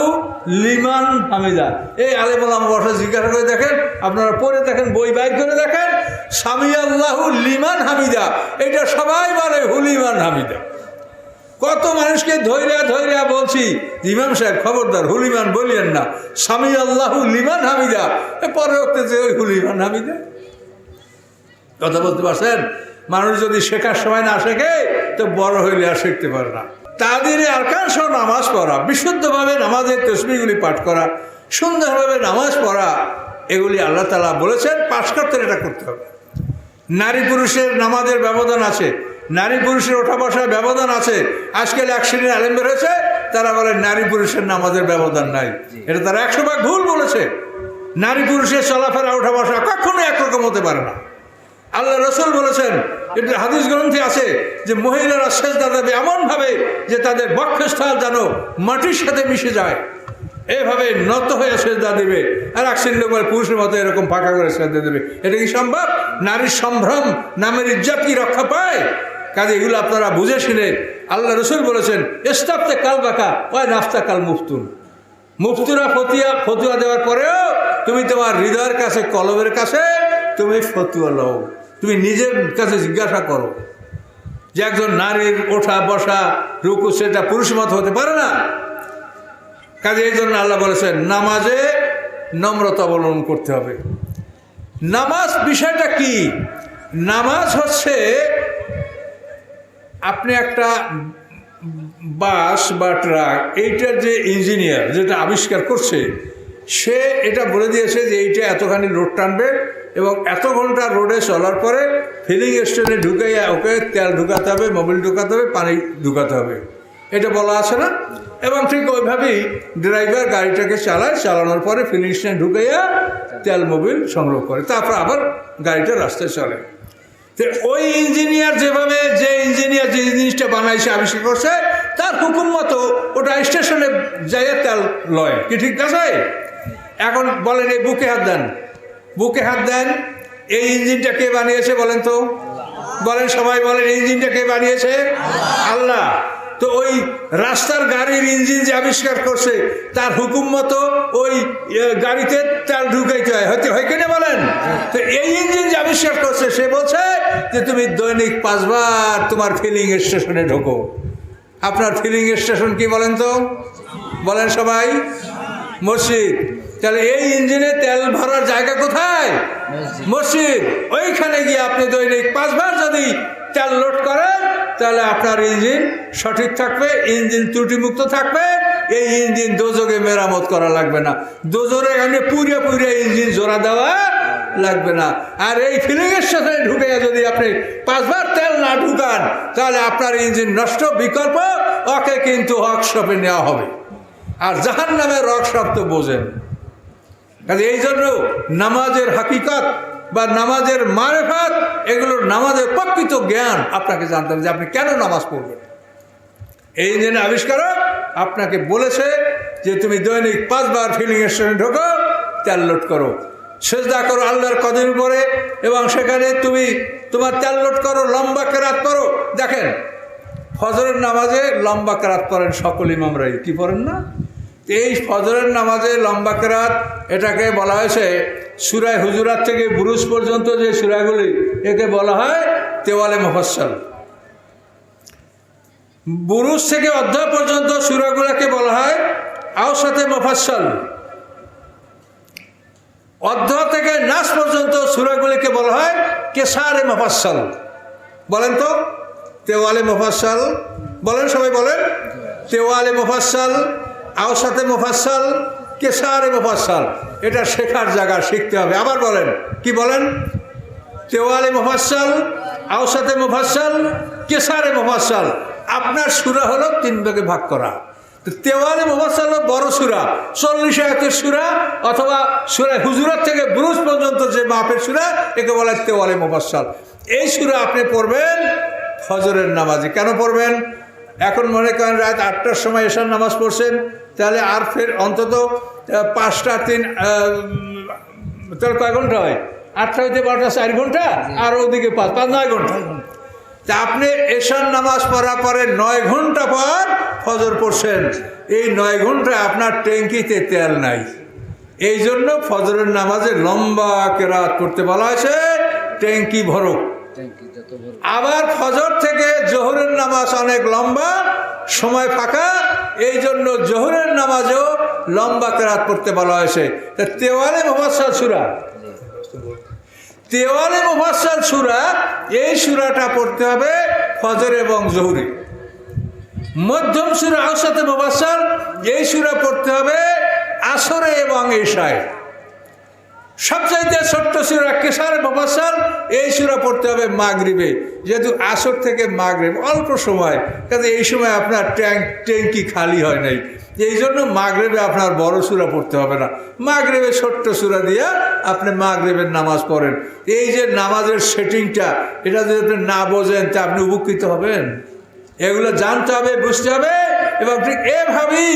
লিমান হামিদা, এই আলেম ওলামা বসে জিজ্ঞাসা করে দেখেন, আপনারা পড়ে দেখেন, বই বাইর করে দেখেন, সামি আল্লাহু লিমান হামিদা, এটা সবাই বলে হুলিমান হামিদা। কত মানুষকে ধৈর্য ধৈর্য বলছি, ইমাম সাহেব খবরদার হুলিমান বলিয়েন না, সামি আল্লাহু লিমান হামিদা, পরে যে ওই হুলিমান হামিদা। কথা বলতে পারছেন? মানুষ যদি শেখার সময় না শেখে তো বড় হইলে আর শিখতে পারে না। তাদের আরকান সহ নামাজ পড়া, বিশুদ্ধভাবে নামাজের তসবিহগুলি পাঠ করা, সুন্দরভাবে নামাজ পড়া, এগুলি আল্লাহ তাআলা বলেছেন পাশ করতে, এটা করতে হবে। নারী পুরুষের নামাজের ব্যবধান আছে, নারী পুরুষের ওঠা বসার ব্যবধান আছে। আজকাল এক শ্রেণীর আলেম বের হয়েছে, তারা বলে নারী পুরুষের নামাজের ব্যবধান নাই। এটা তারা 100 ভাগ ভুল বলেছে। নারী পুরুষের চলাফেরা ওঠা বসা কখনো একরকম হতে পারে না। আল্লাহ রসুল বলেছেন, এটা হাদিস গ্রন্থে আছে যে মহিলারা সেজদা দেবে এমনভাবে যে তাদের বক্ষস্থল যেন মাটির সাথে মিশে যায়, এভাবে নত হয়ে সেজদা দেবে। আর এক শ্রেণীর লোক পুরুষের মতো এরকম ফাঁকা করে সেজদা দেবে। এটা কি সম্ভব? নারীর সম্ভ্রম, নামের ইজ্জত কি রক্ষা পায়? কাজে এগুলো আপনারা বুঝে শুনে, আল্লাহ রসুল বলেছেন, ইস্তাফতে কাল বাকা ওই নাফতা কাল মুফতুন, মুফতুরা ফতুয়া দেওয়ার পরেও তুমি তোমার হৃদয়ের কাছে, কলবের কাছে তুমি ফতুয়া লও। তুমি নিজের কাছে জিজ্ঞাসা করো যে একজন নারীর ওঠা বসা রুকু সেটা পুরুষ মত হতে পারে না। কাজে এই জন্য আল্লাহ বলেছেন নামাজে নম্রতা অবলম্বন করতে হবে। নামাজ বিষয়টা কি? নামাজ হচ্ছে আপনি একটা বাস বা ট্রাক, এইটার যে ইঞ্জিনিয়ার যেটা আবিষ্কার করছে, সে এটা বলে দিয়েছে যে এইটা এতখানি লোড টানবে এবং এত ঘন্টা রোডে চলার পরে ফিলিং স্টেশনে ঢুকাইয়া ওকে তেল ঢুকাতে হবে, মোবিল ঢুকাতে হবে, পানি ঢুকাতে হবে, এটা বলা আছে না? এবং ঠিক ওইভাবেই ড্রাইভার গাড়িটাকে চালায়, চালানোর পরে ফিলিং স্টেশনে ঢুকাইয়া তেল মোবিল সংগ্রহ করে, তারপর আবার গাড়িটা রাস্তায় চলে। তো ওই ইঞ্জিনিয়ার যেভাবে, যে ইঞ্জিনিয়ার যে জিনিসটা বানাইছে, আবিষ্কার করছে, তার হুকুম মতো ওটা স্টেশনে যাইয়া তেল লয়। কি ঠিক আছে? এখন বলেন, এই বুকে হাত দেন, বুকে হাত দেন, এই ইঞ্জিনটা কে বানিয়েছে বলেন তো? বলেন সবাই, বলেন এই ইঞ্জিনটা কে বানিয়েছে? আল্লাহ। তো ওই রাস্তার গাড়ির ইঞ্জিন যে আবিষ্কার করছে, তার হুকুম মতো ওই গাড়িতে তেল ঢুকাইতে হয় কিনা বলেন? তো এই ইঞ্জিন যে আবিষ্কার করছে, সে বলছে যে তুমি দৈনিক 5 বার তোমার ফিলিং স্টেশনে ঢোকো। আপনার ফিলিং স্টেশন কি বলেন তো? বলেন সবাই। মসজিদ। তাহলে এই ইঞ্জিনে তেল ভরার জায়গা কোথায়? মসজিদ। ওইখানে গিয়ে আপনি দৈনিক 5 বার যদি তেল লোড করেন তাহলে আপনার ইঞ্জিন সঠিক থাকবে, ইঞ্জিন ত্রুটিমুক্ত থাকবে। এই ইঞ্জিন দোজকে মেরামত করা লাগবে না, দোজরে এখানে পুড়ে পুড়ে ইঞ্জিন জোড়া দেওয়া লাগবে না। আর এই ফিলিং স্টেশনে ঢুকে যদি আপনি 5 বার তেল না ঢুকান তাহলে আপনার ইঞ্জিন নষ্ট। বিকল্প ওকে কিন্তু ওয়ার্কশপে নেওয়া হবে। আর জাহান্নামের ওয়ার্কশপ তো বোঝেন। কাজে এই জন্য নামাজের হাকিকত বা নামাজের মারেফাত, এগুলোর নামাজের প্রকৃত জ্ঞান আপনাকে জানতে হবে যে আপনি কেন নামাজ পড়বেন। এই ইঞ্জিনের আবিষ্কারক আপনাকে বলেছে যে তুমি দৈনিক 5 বার ফিলিং স্টেশনে ঢোকো, তেল লোড করো, সেজদা করো আল্লাহর কদমের উপরে, এবং সেখানে তুমি তোমার তেল লোড করো, লম্বা কেরাত করো। দেখেন ফজরের নামাজে লম্বা কেরাত পড়েন সকল ইমামরাই, কি পড়েন না? এই ফজরের নামাজে লম্বা কেরাত, এটাকে বলা হয়েছে সূরা হুজুরাত থেকে বুরুজ পর্যন্ত যে সূরাগুলি, একে বলা হয় তেওয়ালে মুফাসসাল। বুরুজ থেকে অধ্যায় পর্যন্ত সূরাগুলোকে বলা হয় আওসাতে মুফাসসাল। অধ্যায় থেকে নাস পর্যন্ত সূরাগুলিকে বলা হয় কেসারে মুফাসসাল। বলেন তো তেওয়ালে মুফাসসাল বলেন, সবাই বলেন। তেওয়ালে মুফাসসাল, আওসাতে মুফাসসাল, কেসারে মুফাসসাল। এটা শেখার জায়গা, শিখতে হবে। আবার বলেন, কি বলেন? তেওয়ালে মুফাসসাল, আওসাতে মুফাসসাল, কেসারে মুফাসসাল। আপনার সূরা হলো 3 ভাগে ভাগ করা। তেওয়ালে মুফাসসাল হলো বড় সূরা, 40 আয়াতের সূরা, অথবা সূরা হুজুরাত থেকে বুরুজ পর্যন্ত যে মাপের সূরা, একে বলা হয় তেওয়ালে মুফাসসাল। এই সূরা আপনি পড়বেন ফজরের নামাজে। কেন পড়বেন? এখন মনে করেন রাত 8টার সময় এশার নামাজ পড়ছেন, তাহলে আর ফের অন্তত 5টা 3 তাহলে কয় ঘন্টা হয়? 8টা হইতে 12টা 4 ঘন্টা, আর ওদিকে 5 9 ঘন্টা। তা আপনি এশার নামাজ পড়ার পরে 9 ঘন্টা পর ফজর পড়ছেন। এই 9 ঘন্টায় আপনার ট্যাঙ্কিতে তেল নাই। এই জন্য ফজরের নামাজে লম্বা কেরাত করতে বলা হয়েছে, ট্যাঙ্কি ভরো। আবার ফজর থেকে জোহরের নামাজ অনেক লম্বা, সময় ফাঁকা, এই জন্য জোহরের নামাজেও লম্বা কেরাত পড়তে বলা হয়েছে। তেওয়ালে মুফাসসাল সূরা, তেওয়ালে মুফাসসাল সূরা, এই সূরাটা পড়তে হবে ফজর এবং জোহরে। মধ্যম সূরা আওসাতে মুফাসসাল, এই সূরা পড়তে হবে আসরে এবং এশায়। সবচাইতে ছোট্ট সূরা কেসারে মুফাসসাল, এই সূরা পড়তে হবে মাগরিবে। যেহেতু আসর থেকে মাগরিব অল্প সময়, কাজে এই সময় আপনার ট্যাঙ্কি খালি হয় নাই, এই জন্য মাগরিবে আপনার বড় সূরা পড়তে হবে না। মাগরিবে ছোট্ট সূরা দিয়ে আপনি মাগরিবের নামাজ পড়েন। এই যে নামাজের সেটিংটা, এটা যদি আপনি না বোঝেন তা আপনি উপকৃত হবেন। এগুলো জানতে হবে, বুঝতে হবে, এবং ঠিক এভাবেই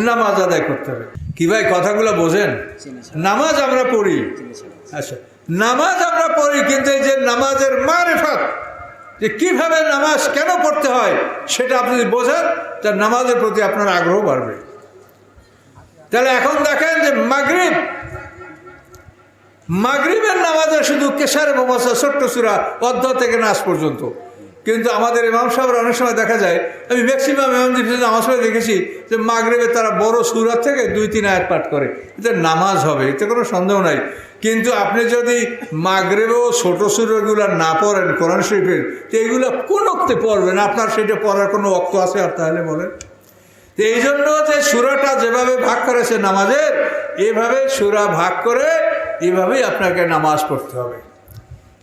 নামাজ আদায় করতে হবে। কি ভাই কথাগুলো বোঝেন? নামাজ আমরা পড়ি, আচ্ছা নামাজ আমরা পড়ি, কিন্তু এই যে নামাজের মারেফাত, যে কিভাবে নামাজ কেন পড়তে হয়, সেটা আপনি যদি বোঝেন তার নামাজের প্রতি আপনার আগ্রহ বাড়বে। তাহলে এখন দেখেন যে মাগরিবের নামাজে শুধু কেসারে মুফাসসাল ছোট্ট সূরা অধ্যায় থেকে নাস পর্যন্ত। কিন্তু আমাদের ইমাম সাহেবরা অনেক সময় দেখা যায়, আমি ম্যাক্সিমাম ইমামদের নামাজ পড়ে দেখেছি যে মাগরিবে তারা বড় সূরা থেকে 2-3 আয়াত পাঠ করে, এতে নামাজ হবে, এতে কোনো সন্দেহ নাই। কিন্তু আপনি যদি মাগরিবেও ছোট সূরাগুলো না পড়েন কোরআন শরীফের, তো এইগুলো কোন ওক্তে পড়বেন? আপনার সেটা পড়ার কোনো ওক্ত আছে? আর তাহলে বলেন। তো এই জন্য যে সূরাটা যেভাবে ভাগ করেছে নামাজের, এভাবে সূরা ভাগ করে এভাবেই আপনাকে নামাজ পড়তে হবে।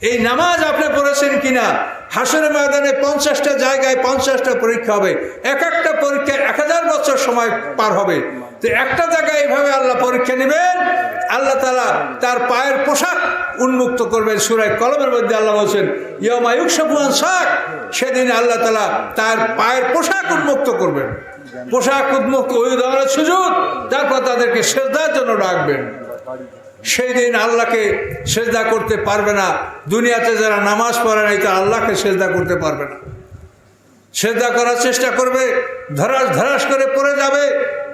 এই নামাজ আপনি পড়েছেন কিনা? হাসরের ময়দানে 50টা জায়গায় 50টা পরীক্ষা হবে। এক একটা পরীক্ষায় 1000 বছর সময় পার হবে। তো একটা জায়গায় এইভাবে আল্লাহ পরীক্ষা নেবেন, আল্লাহ তাআলা তার পায়ের পোশাক উন্মুক্ত করবেন। সূরা কলমের মধ্যে আল্লাহ বলছেন ইয়াউমা ইউকশাফু আন সাক, সেদিন আল্লাহ তাআলা তার পায়ের পোশাক উন্মুক্ত করবেন। পোশাক উন্মুক্ত হয়ে দেওয়ার সুযোগ, তারপর তাদেরকে সিজদার জন্য ডাকবেন। সেই দিন আল্লাহকে সেজদা করতে পারবে না। দুনিয়াতে যারা নামাজ পড়ে নাই তারা আল্লাহকে সেজদা করতে পারবে না। সেজদা করার চেষ্টা করবে, ধরাস ধরাস করে পড়ে যাবে,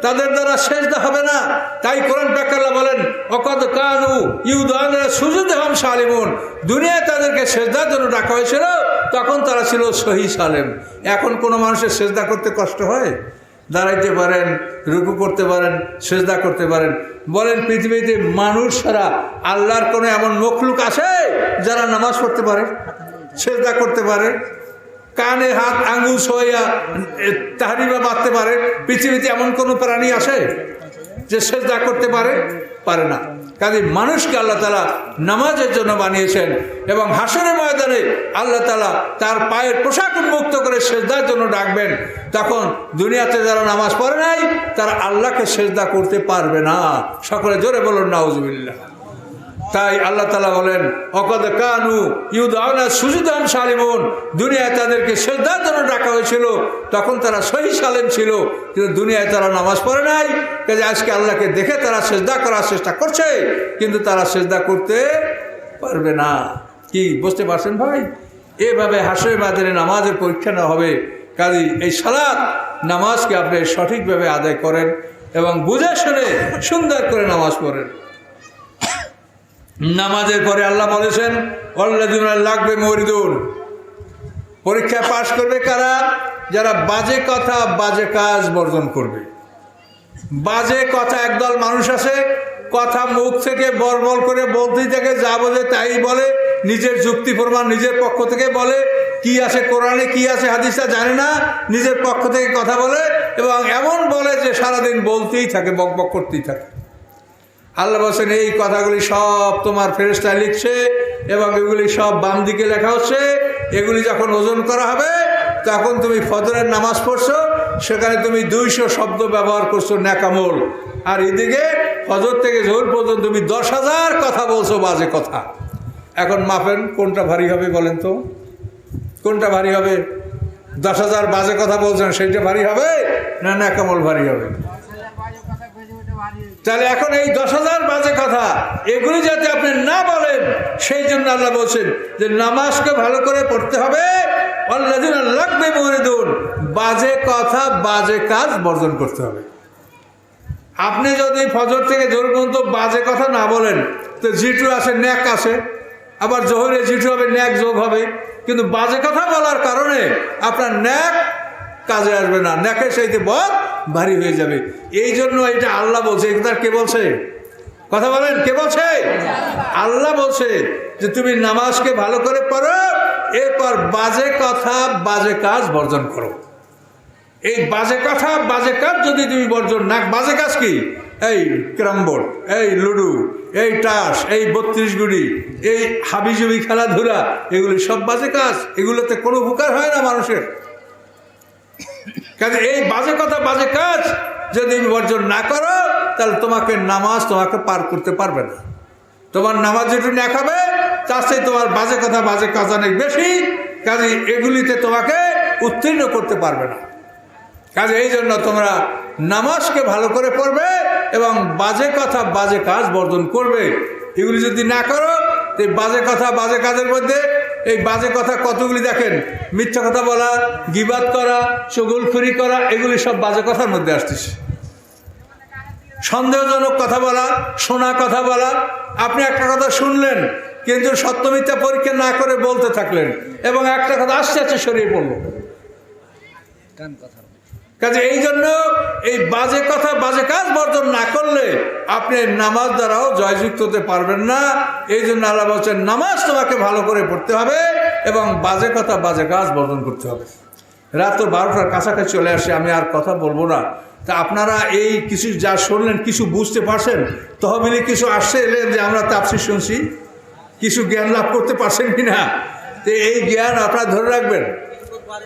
তাদের দ্বারা সেজদা হবে না। তাই কোরআন পাক আল্লাহ বলেন ওয়াকাদ কানু ইউদাউনা সুজুদহুম সালিমুন, দুনিয়ায় তাদেরকে সেজদার জন্য ডাকা হয়েছিল, তখন তারা ছিল সহি সালেম। এখন কোনো মানুষের সেজদা করতে কষ্ট হয়? দাঁড়াইতে পারেন, রুকু করতে পারেন, সেজদা করতে পারেন। বলেন পৃথিবীতে মানুষ ছাড়া আল্লাহর কোনো এমন মখলুক আছে যারা নামাজ পড়তে পারে, সেজদা করতে পারে, কানে হাত আঙ্গুল ছোঁয়া তাহরিমা বাঁধতে পারে? পৃথিবীতে এমন কোনো প্রাণী আছে যে সেজদা করতে পারে? পারে না। কাজে মানুষকে আল্লাহ তাআলা নামাজের জন্য বানিয়েছেন এবং হাসরের ময়দানে আল্লাহ তাআলা তার পায়ের পোশাক উন্মুক্ত করে সেজদার জন্য ডাকবেন। তখন দুনিয়াতে যারা নামাজ পড়ে নাই তারা আল্লাহকে সেজদা করতে পারবে না। সকলে জোরে বলুন নাউজুবিল্লাহ। তাই আল্লাহ তাআলা বলেন ওয়াকাদ কানু ইউদাউনা সুজুদান সালিমুন, দুনিয়ায় তাদেরকে সেজদার জন্য ডাকা হয়েছিল, তখন তারা সহি সালেম ছিল, কিন্তু দুনিয়ায় তারা নামাজ পড়ে নাই। কাজে আজকে আল্লাহকে দেখে তারা সেজদা করার চেষ্টা করছে, কিন্তু তারা সেজদা করতে পারবে না। কি বুঝতে পারছেন ভাই? এভাবে হাসরের ময়দানে নামাজের পরীক্ষা নেওয়া হবে। কাজে এই সালাত নামাজকে আপনি সঠিকভাবে আদায় করেন এবং বুঝে শুনে সুন্দর করে নামাজ পড়েন। নামাজের পরে আল্লাহ বলেছেন ওয়াল্লাযিনা লাগবে মরিদুন, পরীক্ষা পাশ করবে কারা? যারা বাজে কথা বাজে কাজ বর্জন করবে। বাজে কথা, একদল মানুষ আছে কথা মুখ থেকে বলবল করে বলতেই থাকে, যা বোঝে তাই বলে, নিজের যুক্তি প্রমাণ নিজের পক্ষ থেকে বলে, কি আছে কোরআনে কি আছে হাদিসটা জানে না, নিজের পক্ষ থেকে কথা বলে এবং এমন বলে যে সারাদিন বলতেই থাকে, বকবক করতেই থাকে। আল্লাহ বলছেন এই কথাগুলি সব তোমার ফেরেশতা লিখছে এবং এগুলি সব বাম দিকে লেখা হচ্ছে। এগুলি যখন ওজন করা হবে তখন তুমি ফজরের নামাজ পড়ছো, সেখানে তুমি 200 শব্দ ব্যবহার করছো নেকামল, আর এদিকে ফজর থেকে জোহর পর্যন্ত তুমি 10,000 কথা বলছো বাজে কথা। এখন মাপেন কোনটা ভারী হবে বলেন তো? কোনটা ভারী হবে? 10,000 বাজে কথা বলছেন সেইটা ভারী হবে না নেকামল ভারী হবে? তাহলে এখন এই 10,000 বাজে কথা এগুলি যাতে আপনি না বলেন, সেই জন্য আল্লাহ বলছেন যে নামাজকে ভালো করে পড়তে হবে। ওয়াল্লাযিনা লাগবে মুরিদুন, বাজে কথা বাজে কাজ বর্জন করতে হবে। আপনি যদি ফজর থেকে জোহর পর্যন্ত বাজে কথা না বলেন তো জিটু আছে, ন্যাক আছে, আবার জোহরে জিটু হবে, ন্যাক যোগ হবে, কিন্তু বাজে কথা বলার কারণে আপনার ন্যাক কাজে আসবে না, ন্যাকের সাথে বদ ভারী হয়ে যাবে। এই জন্য এটা আল্লাহ বলছে। এটা কে বলছে? কথা বলেন, কে বলছে? আল্লাহ বলছে যে তুমি নামাজকে ভালো করে পড়ো, এরপর বাজে কথা বাজে কাজ বর্জন করো। এই বাজে কথা বাজে কাজ যদি তুমি বর্জন না, বাজে কাজ কি? এই ক্যারাম বোর্ড, এই লুডু, এই তাস, এই 32 গুড়ি, এই হাবিজুবি খেলাধুলা, এগুলি সব বাজে কাজ। এগুলোতে কোনো উপকার হয় না মানুষের। কাজে এই বাজে কথা বাজে কাজ যদি বর্জন না করো তাহলে তোমাকে নামাজ তোমাকে পার করতে পারবে না। তোমার নামাজ যেটু না খাবে তার চেয়ে তোমার বাজে কথা বাজে কাজ অনেক বেশি। কাজে এগুলিতে তোমাকে উত্তীর্ণ করতে পারবে না। কাজে এই জন্য তোমরা নামাজকে ভালো করে পড়বে এবং বাজে কথা বাজে কাজ বর্জন করবে। এগুলি যদি না করো তো এই বাজে কথা বাজে কাজের মধ্যে এই বাজে কথা কতগুলি দেখেন, মিথ্যা কথা বলা, গীবাত করা, চুগলখড়ি করা, এগুলি সব বাজে কথার মধ্যে আসতেছে। সন্দেহজনক কথা বলা, শোনা কথা বলা, আপনি একটা কথা শুনলেন কিন্তু সত্য মিথ্যা পরীক্ষা না করে বলতে থাকলেন এবং একটা কথা আস্তে আস্তে সরিয়ে পড়ল। কাজে এই জন্য এই বাজে কথা বাজে কাজ বর্জন না করলে আপনি নামাজ দ্বারাও জয়যুক্ত হতে পারবেন না। এই জন্য আল্লাহ বলছেন নামাজ তোমাকে ভালো করে পড়তে হবে এবং বাজে কথা বাজে কাজ বর্জন করতে হবে। রাত 12টার কাছাকাছি চলে আসে, আমি আর কথা বলবো না। তা আপনারা এই কিছু যা শুনলেন কিছু বুঝতে পারছেন? তহবিলে কিছু আসছে এলেন যে আমরা তাফসীর শুনছি, কিছু জ্ঞান লাভ করতে পারছেন কিনা? তো এই জ্ঞান আপনারা ধরে রাখবেন।